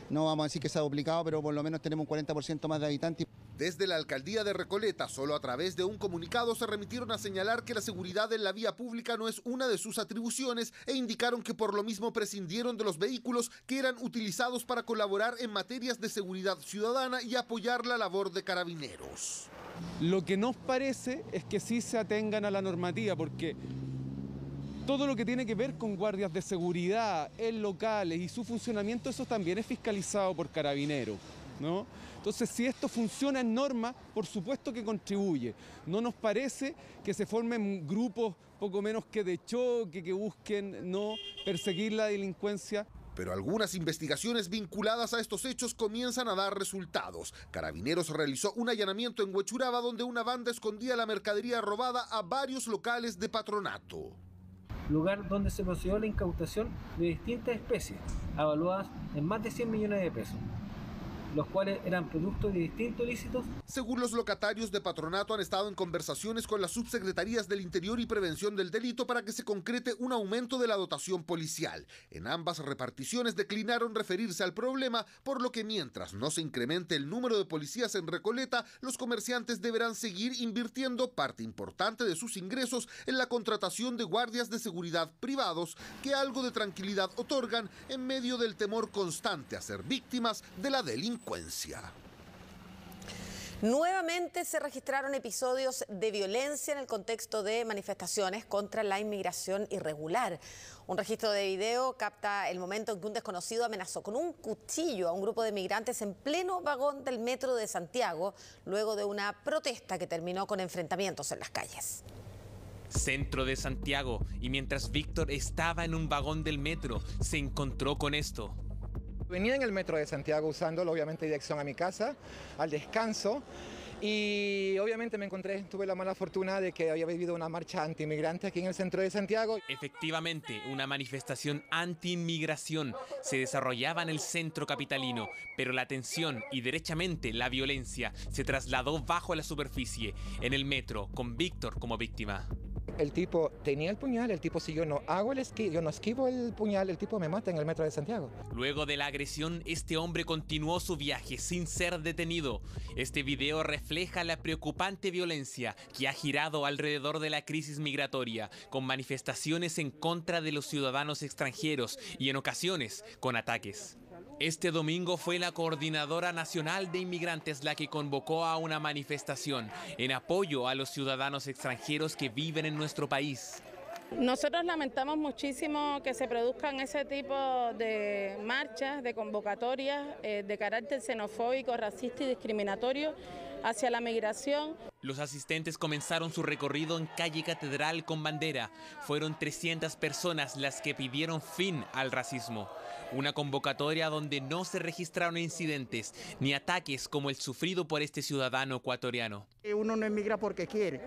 No vamos a decir que se ha duplicado, pero por lo menos tenemos un 40% más de habitantes. Desde la alcaldía de Recoleta, solo a través de un comunicado se remitieron a señalar que la seguridad en la vía pública no es una de sus atribuciones e indicaron que por lo mismo prescindieron de los vehículos que eran utilizados para colaborar en materias de seguridad ciudadana y apoyar la labor de Carabineros. Lo que nos parece es que sí se atengan a la normativa, porque todo lo que tiene que ver con guardias de seguridad en locales y su funcionamiento, eso también es fiscalizado por Carabineros, ¿no? Entonces, si esto funciona en norma, por supuesto que contribuye. No nos parece que se formen grupos poco menos que de choque, que busquen no perseguir la delincuencia. Pero algunas investigaciones vinculadas a estos hechos comienzan a dar resultados. Carabineros realizó un allanamiento en Huechuraba donde una banda escondía la mercadería robada a varios locales de Patronato. Lugar donde se procedió a la incautación de distintas especies, avaluadas en más de 100 millones de pesos, los cuales eran productos de distintos ilícitos. Según los locatarios de Patronato, han estado en conversaciones con las subsecretarías del Interior y Prevención del Delito para que se concrete un aumento de la dotación policial. En ambas reparticiones declinaron referirse al problema, por lo que mientras no se incremente el número de policías en Recoleta, los comerciantes deberán seguir invirtiendo parte importante de sus ingresos en la contratación de guardias de seguridad privados, que algo de tranquilidad otorgan en medio del temor constante a ser víctimas de la delincuencia. Nuevamente se registraron episodios de violencia en el contexto de manifestaciones contra la inmigración irregular. Un registro de video capta el momento en que un desconocido amenazó con un cuchillo a un grupo de migrantes en pleno vagón del metro de Santiago, luego de una protesta que terminó con enfrentamientos en las calles. Centro de Santiago, y mientras Víctor estaba en un vagón del metro, se encontró con esto. Venía en el metro de Santiago usándolo, obviamente, dirección a mi casa, al descanso. Y obviamente tuve la mala fortuna de que había vivido una marcha anti-inmigrante aquí en el centro de Santiago. Efectivamente, una manifestación anti-inmigración se desarrollaba en el centro capitalino, pero la tensión y derechamente la violencia se trasladó bajo la superficie, en el metro, con Víctor como víctima. El tipo tenía el puñal, el tipo, si yo no esquivo el puñal, el tipo me mata en el metro de Santiago. Luego de la agresión, este hombre continuó su viaje sin ser detenido. Este video refleja la preocupante violencia que ha girado alrededor de la crisis migratoria, con manifestaciones en contra de los ciudadanos extranjeros y en ocasiones con ataques. Este domingo fue la Coordinadora Nacional de Inmigrantes la que convocó a una manifestación en apoyo a los ciudadanos extranjeros que viven en nuestro país. Nosotros lamentamos muchísimo que se produzcan ese tipo de marchas, de convocatorias de carácter xenofóbico, racista y discriminatorio hacia la migración. Los asistentes comenzaron su recorrido en calle Catedral con bandera. Fueron 300 personas las que pidieron fin al racismo. Una convocatoria donde no se registraron incidentes ni ataques como el sufrido por este ciudadano ecuatoriano. Uno no emigra porque quiere,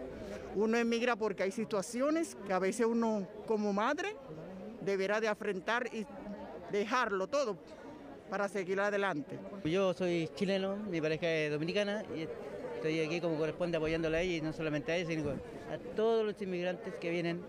uno emigra porque hay situaciones que a veces uno como madre deberá de afrontar y dejarlo todo para seguir adelante. Yo soy chileno, mi pareja es dominicana y estoy aquí como corresponde apoyándola a ella, y no solamente a ella, sino a todos los inmigrantes que vienen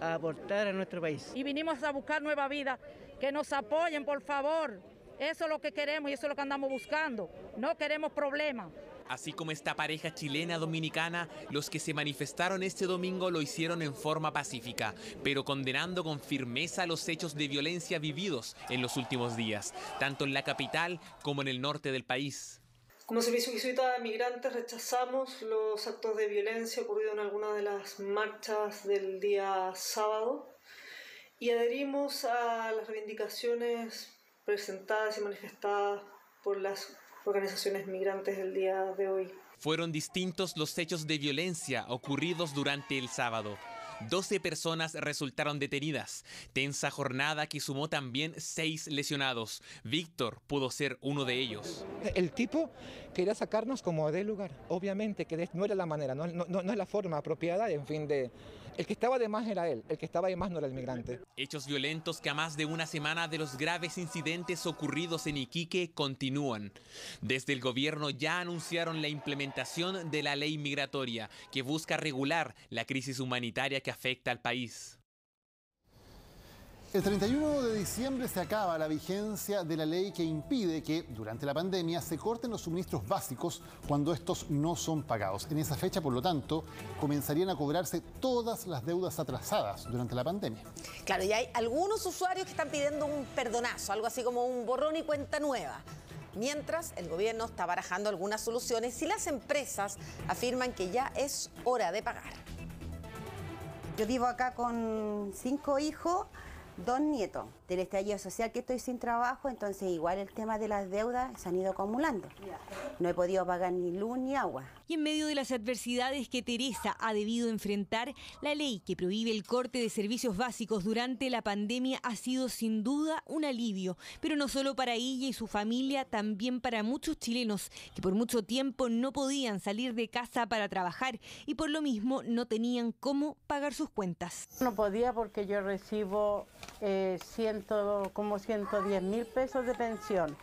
a aportar a nuestro país. Y vinimos a buscar nueva vida, que nos apoyen, por favor. Eso es lo que queremos y eso es lo que andamos buscando. No queremos problemas. Así como esta pareja chilena-dominicana, los que se manifestaron este domingo lo hicieron en forma pacífica, pero condenando con firmeza los hechos de violencia vividos en los últimos días, tanto en la capital como en el norte del país. Como Servicio Jesuita de Migrantes rechazamos los actos de violencia ocurridos en algunas de las marchas del día sábado y adherimos a las reivindicaciones presentadas y manifestadas por las organizaciones migrantes del día de hoy. Fueron distintos los hechos de violencia ocurridos durante el sábado. 12 personas resultaron detenidas. Tensa jornada que sumó también 6 lesionados. Víctor pudo ser uno de ellos. El tipo quería sacarnos como del lugar. Obviamente que no era la manera, no es la forma apropiada, en fin, de... El que estaba de más era él, el que estaba de más no era el migrante. Hechos violentos que a más de una semana de los graves incidentes ocurridos en Iquique continúan. Desde el gobierno ya anunciaron la implementación de la ley migratoria que busca regular la crisis humanitaria que afecta al país. El 31 de diciembre se acaba la vigencia de la ley que impide que durante la pandemia se corten los suministros básicos cuando estos no son pagados. En esa fecha, por lo tanto, comenzarían a cobrarse todas las deudas atrasadas durante la pandemia. Claro, y hay algunos usuarios que están pidiendo un perdonazo, algo así como un borrón y cuenta nueva. Mientras, el gobierno está barajando algunas soluciones y las empresas afirman que ya es hora de pagar. Yo vivo acá con 5 hijos, 2 nietos. Del estallido social que estoy sin trabajo, entonces igual el tema de las deudas se han ido acumulando. No he podido pagar ni luz ni agua. Y en medio de las adversidades que Teresa ha debido enfrentar, la ley que prohíbe el corte de servicios básicos durante la pandemia ha sido sin duda un alivio. Pero no solo para ella y su familia, también para muchos chilenos que por mucho tiempo no podían salir de casa para trabajar y por lo mismo no tenían cómo pagar sus cuentas. No podía porque yo recibo como 110.000 pesos de pensión.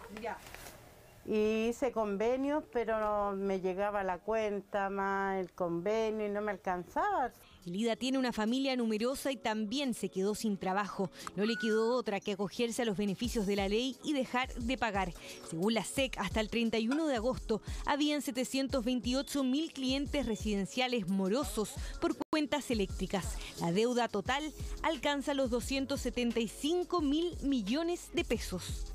Y hice convenios, pero no me llegaba la cuenta más el convenio y no me alcanzaba. Elida tiene una familia numerosa y también se quedó sin trabajo. No le quedó otra que acogerse a los beneficios de la ley y dejar de pagar. Según la SEC, hasta el 31 de agosto habían 728.000 clientes residenciales morosos por cuentas eléctricas. La deuda total alcanza los 275.000 millones de pesos.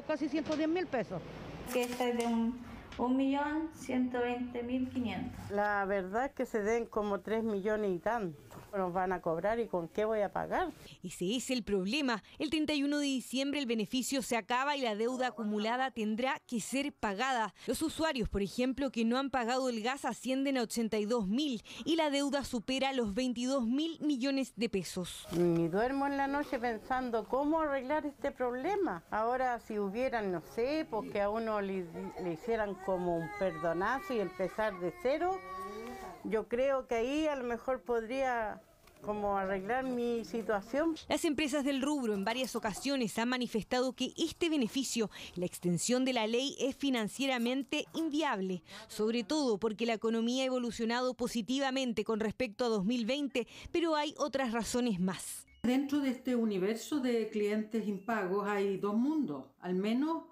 Casi 110.000 pesos. Que esta es de 1.120.500. La verdad es que se den como 3 millones y tanto. Nos van a cobrar y con qué voy a pagar. Ese es el problema. El 31 de diciembre el beneficio se acaba y la deuda acumulada tendrá que ser pagada. Los usuarios, por ejemplo, que no han pagado el gas ascienden a 82.000 y la deuda supera los 22.000 millones de pesos. Ni duermo en la noche pensando cómo arreglar este problema. Ahora si hubieran, no sé, porque a uno le hicieran como un perdonazo y empezar de cero, yo creo que ahí a lo mejor podría como arreglar mi situación. Las empresas del rubro en varias ocasiones han manifestado que este beneficio, la extensión de la ley, es financieramente inviable, sobre todo porque la economía ha evolucionado positivamente con respecto a 2020, pero hay otras razones más. Dentro de este universo de clientes impagos hay dos mundos, al menos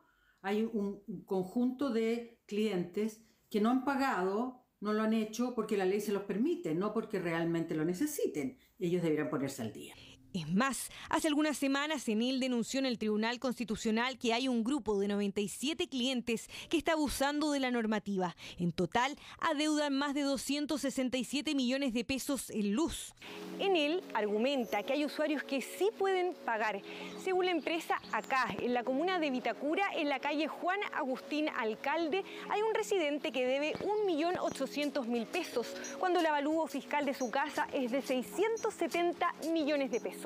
hay un conjunto de clientes que no han pagado. No lo han hecho porque la ley se los permite, no porque realmente lo necesiten. Ellos deberían ponerse al día. Es más, hace algunas semanas Enel denunció en el Tribunal Constitucional que hay un grupo de 97 clientes que está abusando de la normativa. En total, adeudan más de 267 millones de pesos en luz. Enel argumenta que hay usuarios que sí pueden pagar. Según la empresa, acá, en la comuna de Vitacura, en la calle Juan Agustín Alcalde, hay un residente que debe 1.800.000 pesos, cuando el avalúo fiscal de su casa es de 670 millones de pesos.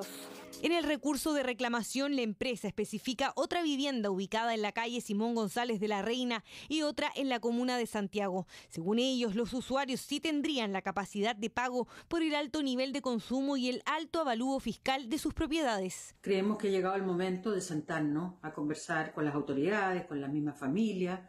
En el recurso de reclamación, la empresa especifica otra vivienda ubicada en la calle Simón González de la Reina y otra en la comuna de Santiago. Según ellos, los usuarios sí tendrían la capacidad de pago por el alto nivel de consumo y el alto avalúo fiscal de sus propiedades. Creemos que ha llegado el momento de sentarnos a conversar con las autoridades, con las mismas familias,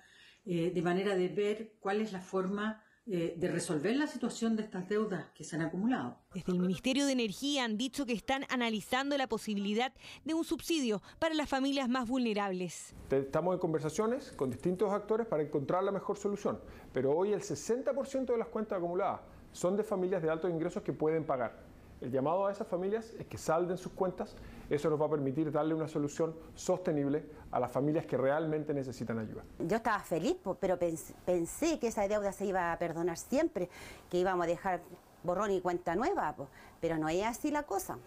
de manera de ver cuál es la forma de resolver la situación de estas deudas que se han acumulado. Desde el Ministerio de Energía han dicho que están analizando la posibilidad de un subsidio para las familias más vulnerables. Estamos en conversaciones con distintos actores para encontrar la mejor solución, pero hoy el 60% de las cuentas acumuladas son de familias de altos ingresos que pueden pagar. El llamado a esas familias es que salden sus cuentas. Eso nos va a permitir darle una solución sostenible a las familias que realmente necesitan ayuda. Yo estaba feliz, pero pensé que esa deuda se iba a perdonar siempre, que íbamos a dejar borrón y cuenta nueva, pero no es así la cosa.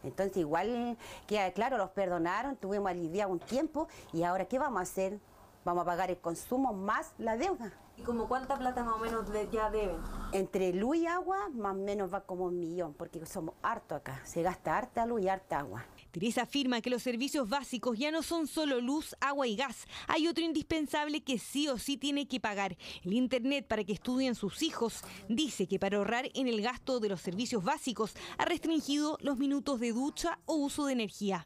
Entonces igual, que claro, los perdonaron, tuvimos aliviado un tiempo y ahora ¿qué vamos a hacer? Vamos a pagar el consumo más la deuda. ¿Y como cuánta plata más o menos ya deben? Entre luz y agua, más o menos va como 1 millón, porque somos harto acá. Se gasta harta luz y harta agua. Teresa afirma que los servicios básicos ya no son solo luz, agua y gas. Hay otro indispensable que sí o sí tiene que pagar: el internet para que estudien sus hijos. Dice que para ahorrar en el gasto de los servicios básicos ha restringido los minutos de ducha o uso de energía.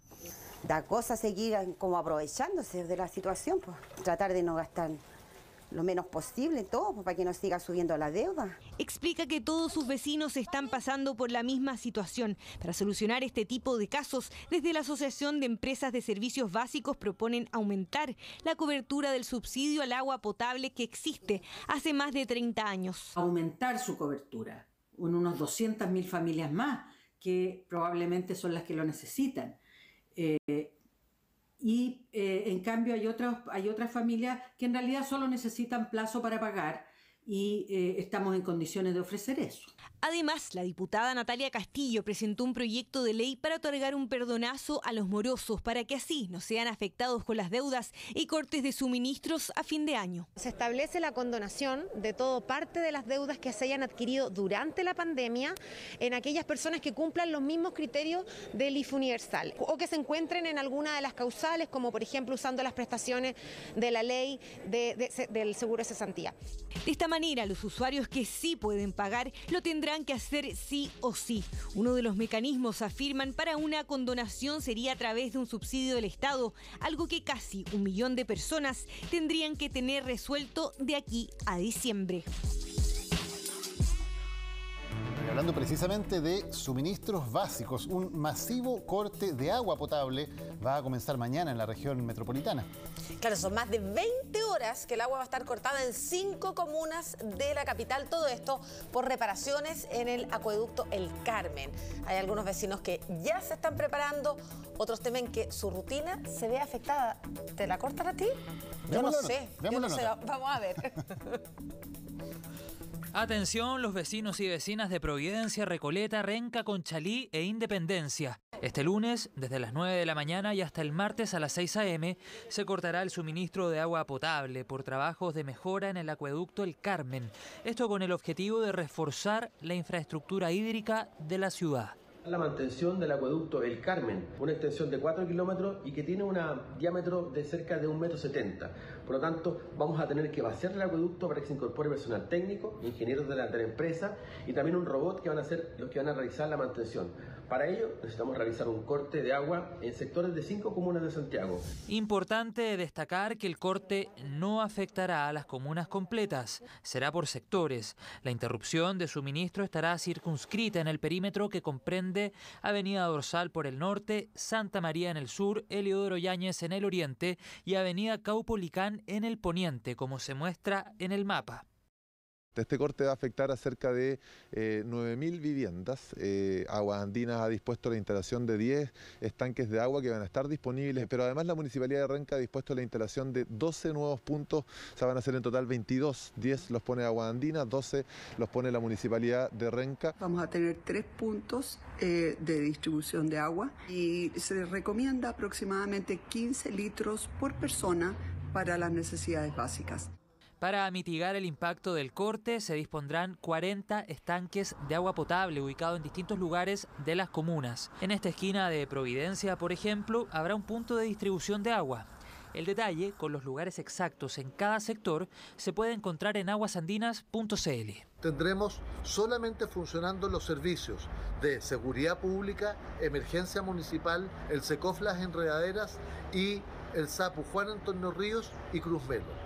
Da cosa seguir como aprovechándose de la situación, pues. Tratar de no gastar lo menos posible en todo, para que no siga subiendo la deuda. Explica que todos sus vecinos están pasando por la misma situación. Para solucionar este tipo de casos, desde la Asociación de Empresas de Servicios Básicos proponen aumentar la cobertura del subsidio al agua potable que existe hace más de 30 años. Aumentar su cobertura en unos 200.000 familias más, que probablemente son las que lo necesitan. En cambio hay otras familias que en realidad solo necesitan plazo para pagar y estamos en condiciones de ofrecer eso. Además, la diputada Natalia Castillo presentó un proyecto de ley para otorgar un perdonazo a los morosos para que así no sean afectados con las deudas y cortes de suministros a fin de año. Se establece la condonación de todo parte de las deudas que se hayan adquirido durante la pandemia en aquellas personas que cumplan los mismos criterios del IFE universal o que se encuentren en alguna de las causales, como por ejemplo usando las prestaciones de la ley del seguro de cesantía. De esta manera, los usuarios que sí pueden pagar lo tendrán que hacer sí o sí. Uno de los mecanismos, afirman, para una condonación sería a través de un subsidio del Estado, algo que casi 1 millón de personas tendrían que tener resuelto de aquí a diciembre. Hablando precisamente de suministros básicos, un masivo corte de agua potable va a comenzar mañana en la región metropolitana. Claro, son más de 20 horas que el agua va a estar cortada en 5 comunas de la capital. Todo esto por reparaciones en el acueducto El Carmen. Hay algunos vecinos que ya se están preparando, otros temen que su rutina se vea afectada. ¿Te la cortan a ti? Yo no sé. Vamos a ver. Atención los vecinos y vecinas de Providencia, Recoleta, Renca, Conchalí e Independencia. Este lunes, desde las 9 de la mañana y hasta el martes a las 6 a.m., se cortará el suministro de agua potable por trabajos de mejora en el acueducto El Carmen. Esto con el objetivo de reforzar la infraestructura hídrica de la ciudad. La mantención del acueducto El Carmen, una extensión de 4 kilómetros y que tiene un diámetro de cerca de 1,70 m. Por lo tanto, vamos a tener que vaciar el acueducto para que se incorpore personal técnico, ingenieros de la empresa y también un robot que van a ser los que van a realizar la mantención. Para ello, necesitamos realizar un corte de agua en sectores de 5 comunas de Santiago. Importante destacar que el corte no afectará a las comunas completas, será por sectores. La interrupción de suministro estará circunscrita en el perímetro que comprende Avenida Dorsal por el norte, Santa María en el sur, Eliodoro Yáñez en el oriente y Avenida Caupolicán en el poniente, como se muestra en el mapa. Este corte va a afectar a cerca de 9.000 viviendas. Aguas Andinas ha dispuesto la instalación de 10 estanques de agua que van a estar disponibles, pero además la Municipalidad de Renca ha dispuesto la instalación de 12 nuevos puntos, o sea, van a ser en total 22, 10 los pone Aguas Andinas, 12 los pone la Municipalidad de Renca. Vamos a tener 3 puntos de distribución de agua y se recomienda aproximadamente 15 litros por persona para las necesidades básicas. Para mitigar el impacto del corte, se dispondrán 40 estanques de agua potable ubicados en distintos lugares de las comunas. En esta esquina de Providencia, por ejemplo, habrá un punto de distribución de agua. El detalle, con los lugares exactos en cada sector, se puede encontrar en aguasandinas.cl. Tendremos solamente funcionando los servicios de seguridad pública, emergencia municipal, el SECOF Las Enredaderas y el SAPU Juan Antonio Ríos y Cruz Melo.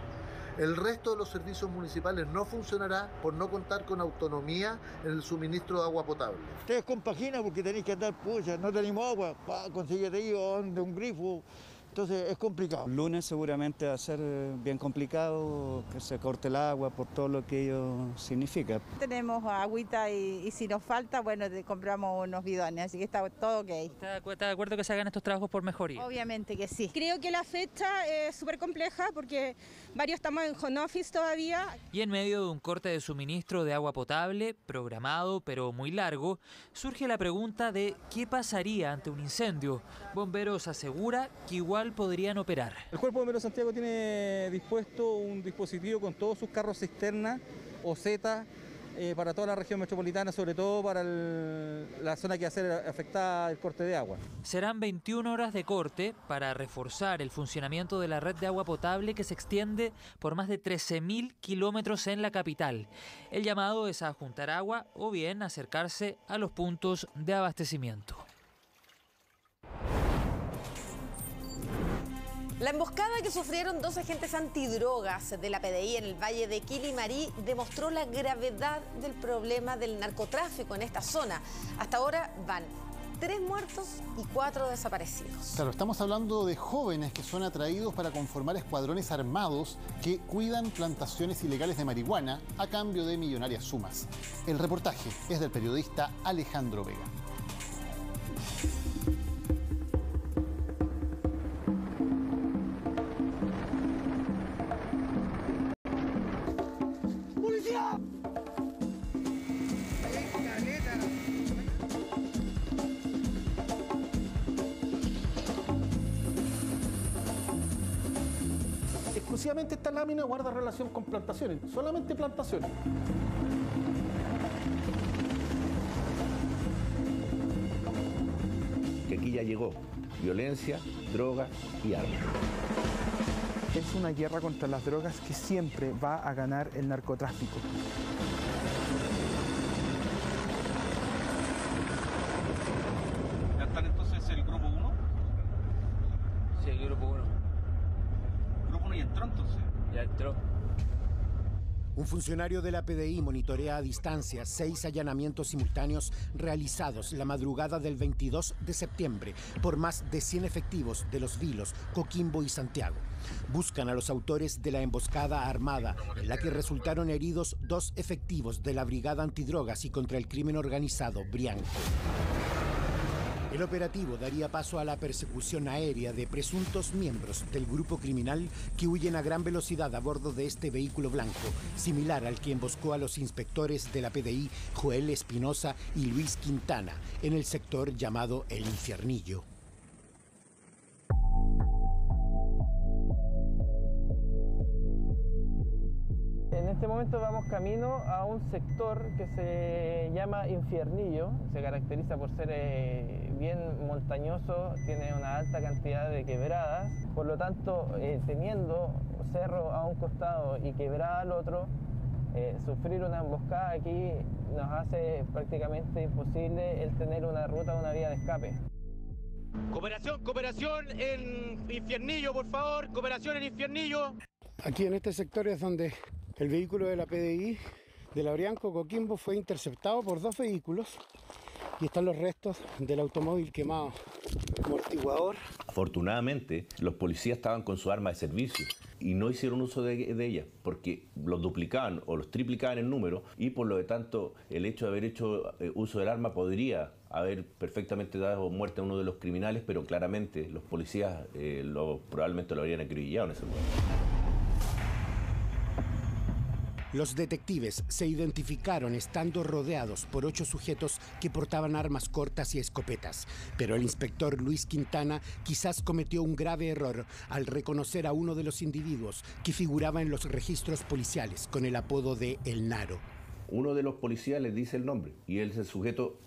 El resto de los servicios municipales no funcionará por no contar con autonomía en el suministro de agua potable. Ustedes compaginan porque tenéis que andar, pucha, no tenemos agua, conseguir río, de un grifo, entonces es complicado. Lunes seguramente va a ser bien complicado que se corte el agua por todo lo que ello significa. Tenemos agüita y si nos falta, bueno, compramos unos bidones, así que está todo ok. ¿Está de acuerdo que se hagan estos trabajos por mejoría? Obviamente que sí. Creo que la fecha es súper compleja porque varios estamos en home office todavía. Y en medio de un corte de suministro de agua potable, programado pero muy largo, surge la pregunta de qué pasaría ante un incendio. Bomberos asegura que igual podrían operar. El Cuerpo de Bomberos de Santiago tiene dispuesto un dispositivo con todos sus carros cisterna o Z para toda la región metropolitana, sobre todo para la zona que va a ser afectada el corte de agua. Serán 21 horas de corte para reforzar el funcionamiento de la red de agua potable que se extiende por más de 13.000 kilómetros en la capital. El llamado es a juntar agua o bien acercarse a los puntos de abastecimiento. La emboscada que sufrieron 2 agentes antidrogas de la PDI en el valle de Quilimarí demostró la gravedad del problema del narcotráfico en esta zona. Hasta ahora van 3 muertos y 4 desaparecidos. Claro, estamos hablando de jóvenes que son atraídos para conformar escuadrones armados que cuidan plantaciones ilegales de marihuana a cambio de millonarias sumas. El reportaje es del periodista Alejandro Vega. Exclusivamente esta lámina guarda relación con plantaciones, solamente plantaciones. Que aquí ya llegó violencia, droga y armas. Es una guerra contra las drogas que siempre va a ganar el narcotráfico. ¿Ya están entonces el grupo 1? Sí, el grupo 1. ¿Grupo 1 y entró entonces? Ya entró. Un funcionario de la PDI monitorea a distancia 6 allanamientos simultáneos realizados la madrugada del 22 de septiembre por más de 100 efectivos de Los Vilos, Coquimbo y Santiago. Buscan a los autores de la emboscada armada en la que resultaron heridos 2 efectivos de la Brigada Antidrogas y contra el Crimen Organizado Brianco. El operativo daría paso a la persecución aérea de presuntos miembros del grupo criminal que huyen a gran velocidad a bordo de este vehículo blanco, similar al que emboscó a los inspectores de la PDI Joel Espinosa y Luis Quintana en el sector llamado El Infiernillo. En este momento vamos camino a un sector que se llama Infiernillo. Se caracteriza por ser bien montañoso, tiene una alta cantidad de quebradas. Por lo tanto, teniendo cerro a un costado y quebrada al otro, sufrir una emboscada aquí nos hace prácticamente imposible el tener una ruta, una vía de escape. Cooperación en Infiernillo, por favor, cooperación en Infiernillo. Aquí en este sector es donde el vehículo de la PDI de la Brianco Coquimbo fue interceptado por 2 vehículos y están los restos del automóvil quemado, amortiguador. Afortunadamente, los policías estaban con su arma de servicio y no hicieron uso de ella porque los duplicaban o los triplicaban en número y por lo tanto el hecho de haber hecho uso del arma podría haber perfectamente dado muerte a uno de los criminales, pero claramente los policías probablemente lo habrían acribillado en ese momento. Los detectives se identificaron estando rodeados por 8 sujetos que portaban armas cortas y escopetas. Pero el inspector Luis Quintana quizás cometió un grave error al reconocer a uno de los individuos que figuraba en los registros policiales con el apodo de El Naro. Uno de los policías les dice el nombre y ese sujeto,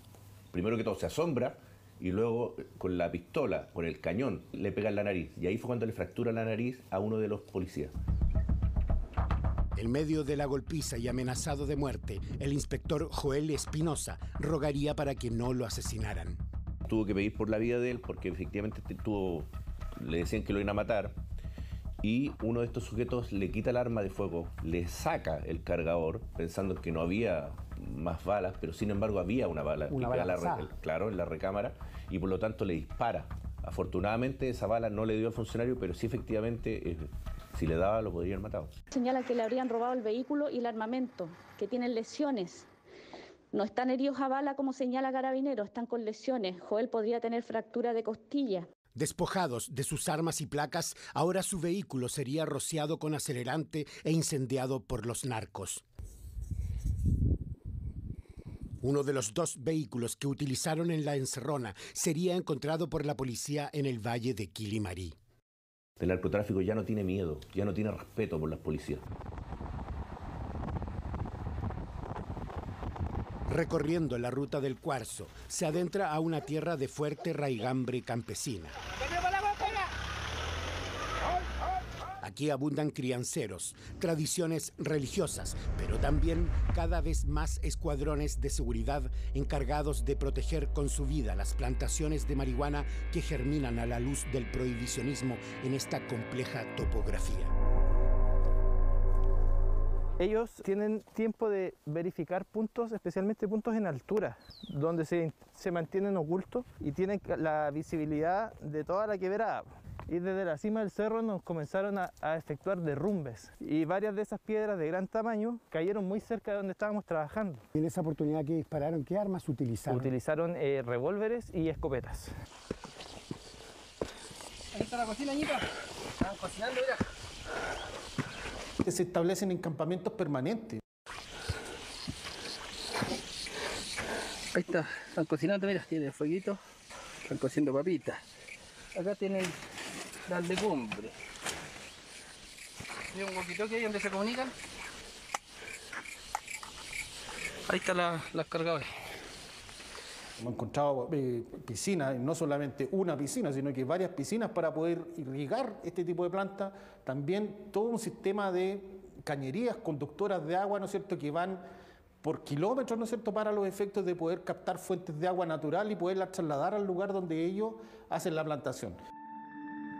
primero que todo, se asombra y luego con la pistola, con el cañón, le pega en la nariz. Y ahí fue cuando le fractura la nariz a uno de los policías. En medio de la golpiza y amenazado de muerte, el inspector Joel Espinosa rogaría para que no lo asesinaran. Tuvo que pedir por la vida de él porque efectivamente le decían que lo iban a matar y uno de estos sujetos le quita el arma de fuego, le saca el cargador pensando que no había más balas, pero sin embargo había una bala, claro, en la recámara y por lo tanto le dispara. Afortunadamente esa bala no le dio al funcionario, pero sí efectivamente si le daba lo podrían matar. Señala que le habrían robado el vehículo y el armamento, que tienen lesiones. No están heridos a bala como señala Carabineros, están con lesiones. Joel podría tener fractura de costilla. Despojados de sus armas y placas, ahora su vehículo sería rociado con acelerante e incendiado por los narcos. Uno de los 2 vehículos que utilizaron en la encerrona sería encontrado por la policía en el valle de Quilimarí. El narcotráfico ya no tiene miedo, ya no tiene respeto por las policías. Recorriendo la ruta del Cuarzo, se adentra a una tierra de fuerte raigambre campesina. Aquí abundan crianceros, tradiciones religiosas, pero también cada vez más escuadrones de seguridad encargados de proteger con su vida las plantaciones de marihuana que germinan a la luz del prohibicionismo en esta compleja topografía. Ellos tienen tiempo de verificar puntos, especialmente puntos en altura, donde se mantienen ocultos y tienen la visibilidad de toda la quebrada. Y desde la cima del cerro nos comenzaron a efectuar derrumbes y varias de esas piedras de gran tamaño cayeron muy cerca de donde estábamos trabajando. Y en esa oportunidad que dispararon, ¿qué armas utilizaron? Utilizaron revólveres y escopetas. Ahí está la cocina, Ñita. Están cocinando, mira. Que se establecen en campamentos permanentes. Ahí está, están cocinando, mira, tienen fueguito, están cociendo papitas. Acá tienen las legumbres. ¿Hay un walkie-talkie ahí donde se comunican? Ahí están las cargadoras. Hemos encontrado piscinas, no solamente una piscina, sino que varias piscinas para poder irrigar este tipo de plantas. También todo un sistema de cañerías conductoras de agua, ¿no es cierto?, que van por kilómetros, ¿no es cierto?, para los efectos de poder captar fuentes de agua natural y poderlas trasladar al lugar donde ellos hacen la plantación.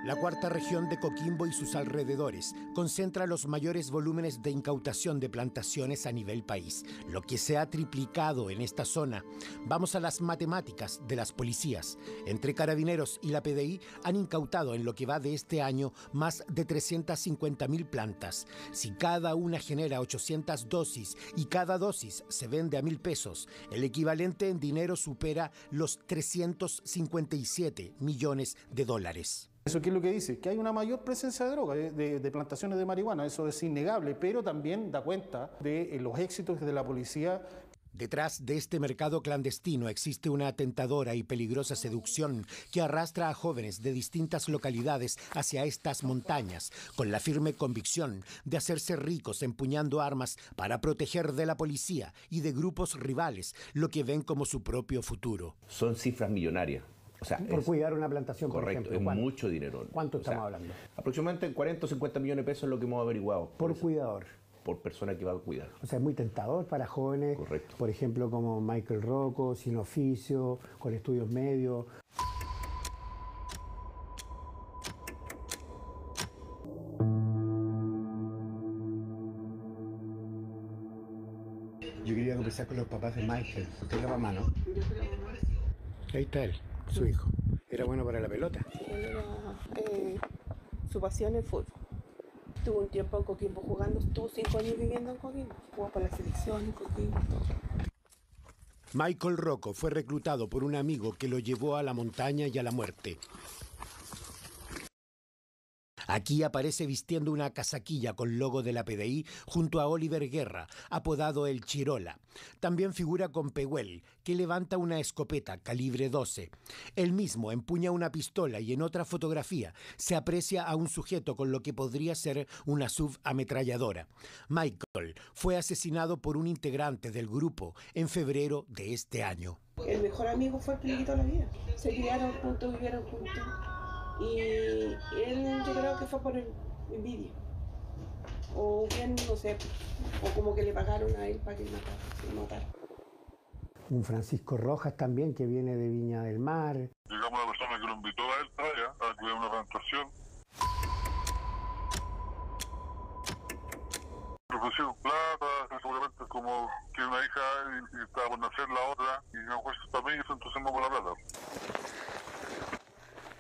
La cuarta región de Coquimbo y sus alrededores concentra los mayores volúmenes de incautación de plantaciones a nivel país, lo que se ha triplicado en esta zona. Vamos a las matemáticas de las policías. Entre Carabineros y la PDI han incautado en lo que va de este año más de 350.000 plantas. Si cada una genera 800 dosis y cada dosis se vende a 1.000 pesos, el equivalente en dinero supera los 357 millones de dólares. ¿Eso qué es lo que dice? Que hay una mayor presencia de droga, de plantaciones de marihuana, eso es innegable, pero también da cuenta de los éxitos de la policía. Detrás de este mercado clandestino existe una tentadora y peligrosa seducción que arrastra a jóvenes de distintas localidades hacia estas montañas, con la firme convicción de hacerse ricos empuñando armas para proteger de la policía y de grupos rivales lo que ven como su propio futuro. Son cifras millonarias. O sea, por cuidar una plantación, correcto, por ejemplo. Es mucho dinero. ¿Cuánto estamos hablando? Aproximadamente 40 o 50 millones de pesos es lo que hemos averiguado. ¿Por cuidador? Por persona que va a cuidar. O sea, es muy tentador para jóvenes, correcto, por ejemplo, como Michael Rocco, sin oficio, con estudios medios. Yo quería conversar con los papás de Michael. ¿Usted es la mamá, no? Ahí está él, su hijo. ¿Era bueno para la pelota? Su pasión es el fútbol. Estuvo un tiempo en Coquimbo jugando, estuvo 5 años viviendo en Coquimbo. Jugó para la selección en Coquimbo. Michael Rocco fue reclutado por un amigo que lo llevó a la montaña y a la muerte. Aquí aparece vistiendo una casaquilla con logo de la PDI junto a Oliver Guerra, apodado El Chirola. También figura con Pehuel, que levanta una escopeta calibre 12. Él mismo empuña una pistola y en otra fotografía se aprecia a un sujeto con lo que podría ser una subametralladora. Michael fue asesinado por un integrante del grupo en febrero de este año. El mejor amigo fue el que le quitó la vida. Se criaron juntos, vivieron juntos. Y él, yo creo que fue por envidia, o bien, no sé, o como que le pagaron a él para que lo matara. Un Francisco Rojas también, que viene de Viña del Mar. Digamos, la persona que lo invitó a él para allá, a cuidar una plantación. Le ofrecieron plata, seguramente como que una hija y estaba por nacer la otra, y no fue para mí, entonces no por la plata.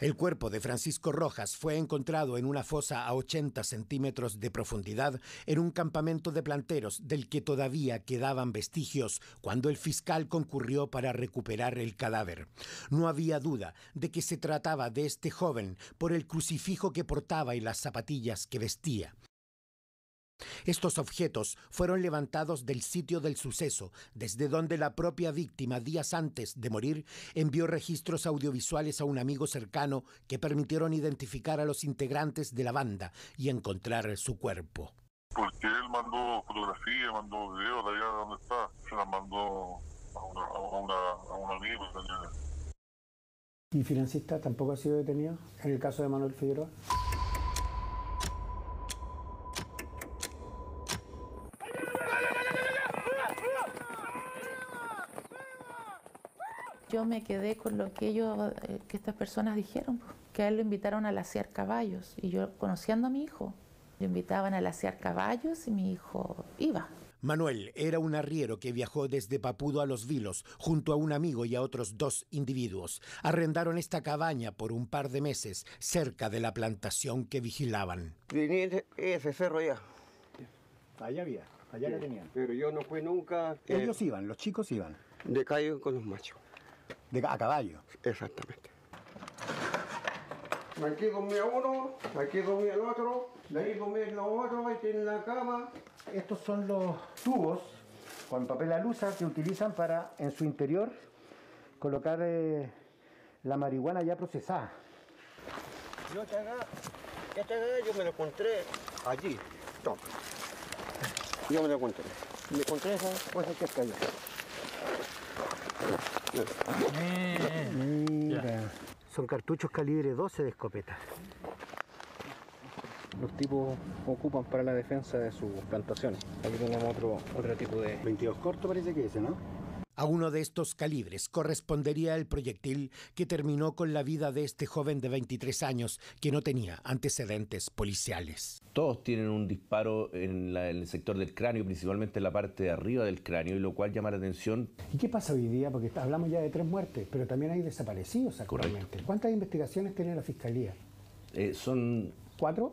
El cuerpo de Francisco Rojas fue encontrado en una fosa a 80 centímetros de profundidad en un campamento de planteros del que todavía quedaban vestigios cuando el fiscal concurrió para recuperar el cadáver. No había duda de que se trataba de este joven por el crucifijo que portaba y las zapatillas que vestía. Estos objetos fueron levantados del sitio del suceso, desde donde la propia víctima, días antes de morir, envió registros audiovisuales a un amigo cercano que permitieron identificar a los integrantes de la banda y encontrar su cuerpo. Porque él mandó fotografías, mandó videos de allá donde está, se las mandó a un amigo. ¿Y financista tampoco ha sido detenido en el caso de Manuel Figueroa? Yo me quedé con lo que estas personas dijeron, que a él lo invitaron a laciar caballos, y yo, conociendo a mi hijo, lo invitaban a laciar caballos y mi hijo iba. Manuel era un arriero que viajó desde Papudo a Los Vilos junto a un amigo y a otros 2 individuos. Arrendaron esta cabaña por un par de meses cerca de la plantación que vigilaban. Venía ese cerro allá. Allá había, allá la tenían. Pero yo no fui nunca. Ellos iban, los chicos iban. De caballo con los machos. A caballo. Exactamente. Aquí dormía uno, aquí dormía el otro, de ahí dormía los otros, ahí tienen la cama. Estos son los tubos con papel alusa que utilizan para, en su interior, colocar la marihuana ya procesada. Yo yo me lo encontré allí. Toma. Yo me lo encontré. Me encontré esa cosa que está allá. Mira. Son cartuchos calibre 12 de escopeta. Los tipos ocupan para la defensa de sus plantaciones. Aquí tenemos otro tipo de... 22 corto parece que ese, ¿no? A uno de estos calibres correspondería el proyectil que terminó con la vida de este joven de 23 años que no tenía antecedentes policiales. Todos tienen un disparo en el sector del cráneo, principalmente en la parte de arriba del cráneo, y lo cual llama la atención. ¿Y qué pasa hoy día? Porque hablamos ya de 3 muertes, pero también hay desaparecidos actualmente. Correcto. ¿Cuántas investigaciones tiene la Fiscalía? Son... ¿4?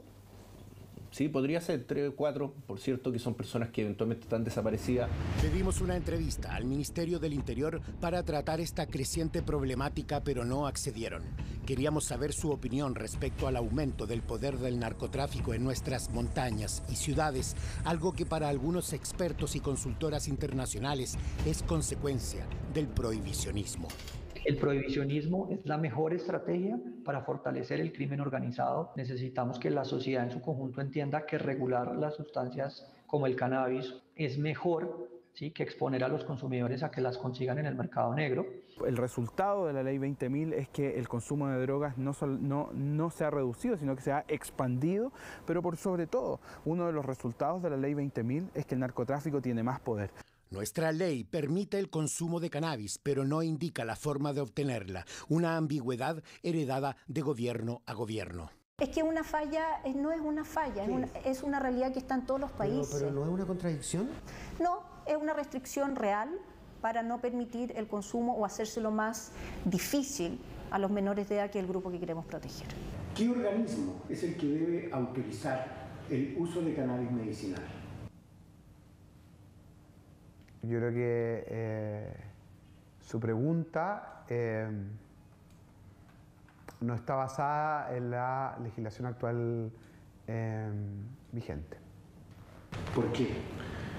Sí, podría ser 3 o 4, por cierto, que son personas que eventualmente están desaparecidas. Pedimos una entrevista al Ministerio del Interior para tratar esta creciente problemática, pero no accedieron. Queríamos saber su opinión respecto al aumento del poder del narcotráfico en nuestras montañas y ciudades, algo que para algunos expertos y consultoras internacionales es consecuencia del prohibicionismo. El prohibicionismo es la mejor estrategia para fortalecer el crimen organizado. Necesitamos que la sociedad en su conjunto entienda que regular las sustancias como el cannabis es mejor, ¿sí?, que exponer a los consumidores a que las consigan en el mercado negro. El resultado de la ley 20.000 es que el consumo de drogas no se ha reducido, sino que se ha expandido, pero por sobre todo, uno de los resultados de la ley 20.000 es que el narcotráfico tiene más poder. Nuestra ley permite el consumo de cannabis, pero no indica la forma de obtenerla, una ambigüedad heredada de gobierno a gobierno. Es que una falla no es una falla, es una realidad que está en todos los países. ¿Pero no es una contradicción? No, es una restricción real para no permitir el consumo o hacérselo más difícil a los menores de edad, que es el grupo que queremos proteger. ¿Qué organismo es el que debe autorizar el uso de cannabis medicinal? Yo creo que su pregunta no está basada en la legislación actual vigente. ¿Por qué?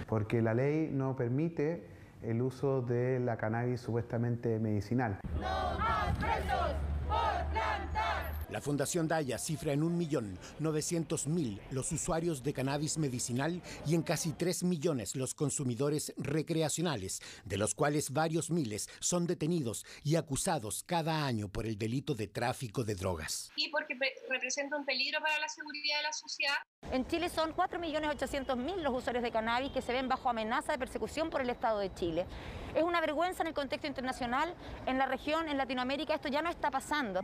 Porque la ley no permite el uso de la cannabis supuestamente medicinal. ¡No más presos por plantar! La Fundación Daya cifra en 1.900.000 los usuarios de cannabis medicinal y en casi 3 millones los consumidores recreacionales, de los cuales varios miles son detenidos y acusados cada año por el delito de tráfico de drogas. Y porque representa un peligro para la seguridad de la sociedad. En Chile son 4.800.000 los usuarios de cannabis que se ven bajo amenaza de persecución por el Estado de Chile. Es una vergüenza en el contexto internacional, en la región, en Latinoamérica, esto ya no está pasando.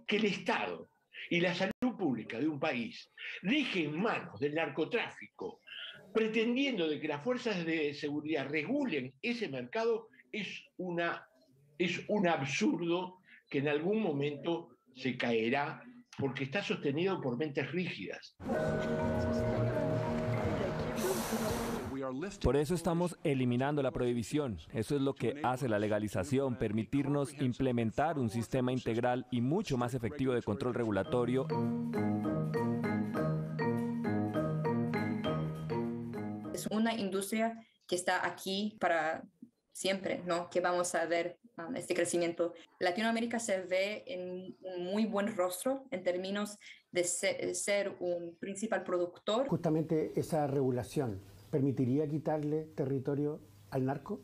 Que el Estado y la salud pública de un país deje en manos del narcotráfico, pretendiendo de que las fuerzas de seguridad regulen ese mercado, es un absurdo que en algún momento se caerá porque está sostenido por mentes rígidas. Por eso estamos eliminando la prohibición. Eso es lo que hace la legalización, permitirnos implementar un sistema integral y mucho más efectivo de control regulatorio. Es una industria que está aquí para siempre, ¿no? Que vamos a ver este crecimiento. Latinoamérica se ve en un muy buen rostro en términos de ser un principal productor. Justamente esa regulación ¿permitiría quitarle territorio al narco?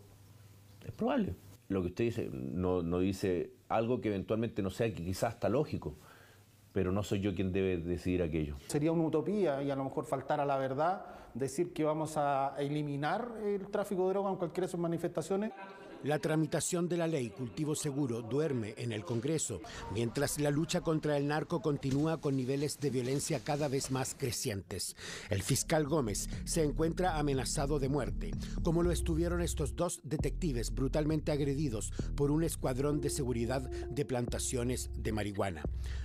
Es probable. Lo que usted dice no dice algo que eventualmente no sea quizás hasta lógico, pero no soy yo quien debe decidir aquello. Sería una utopía y a lo mejor faltar a la verdad decir que vamos a eliminar el tráfico de droga en cualquiera de sus manifestaciones. La tramitación de la ley Cultivo Seguro duerme en el Congreso, mientras la lucha contra el narco continúa con niveles de violencia cada vez más crecientes. El fiscal Gómez se encuentra amenazado de muerte, como lo estuvieron estos 2 detectives brutalmente agredidos por un escuadrón de seguridad de plantaciones de marihuana.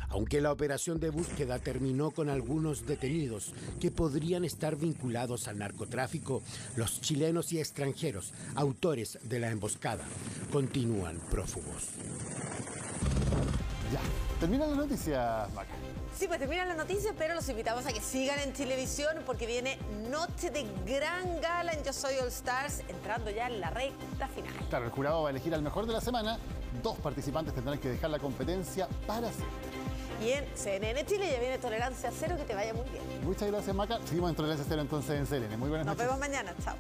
Aunque la operación de búsqueda terminó con algunos detenidos que podrían estar vinculados al narcotráfico, los chilenos y extranjeros, autores de la emboscada, continúan prófugos. Ya, terminan las noticias, Maca. Sí, pues terminan las noticias, pero los invitamos a que sigan en Chilevisión porque viene noche de gran gala en Yo Soy All Stars, entrando ya en la recta final. Claro, el jurado va a elegir al mejor de la semana. 2 participantes tendrán que dejar la competencia para siempre. Y en CNN Chile ya viene Tolerancia Cero, que te vaya muy bien. Muchas gracias, Maca. Seguimos en Tolerancia Cero entonces en CNN. Muy buenas noches. Nos vemos mañana. Chao.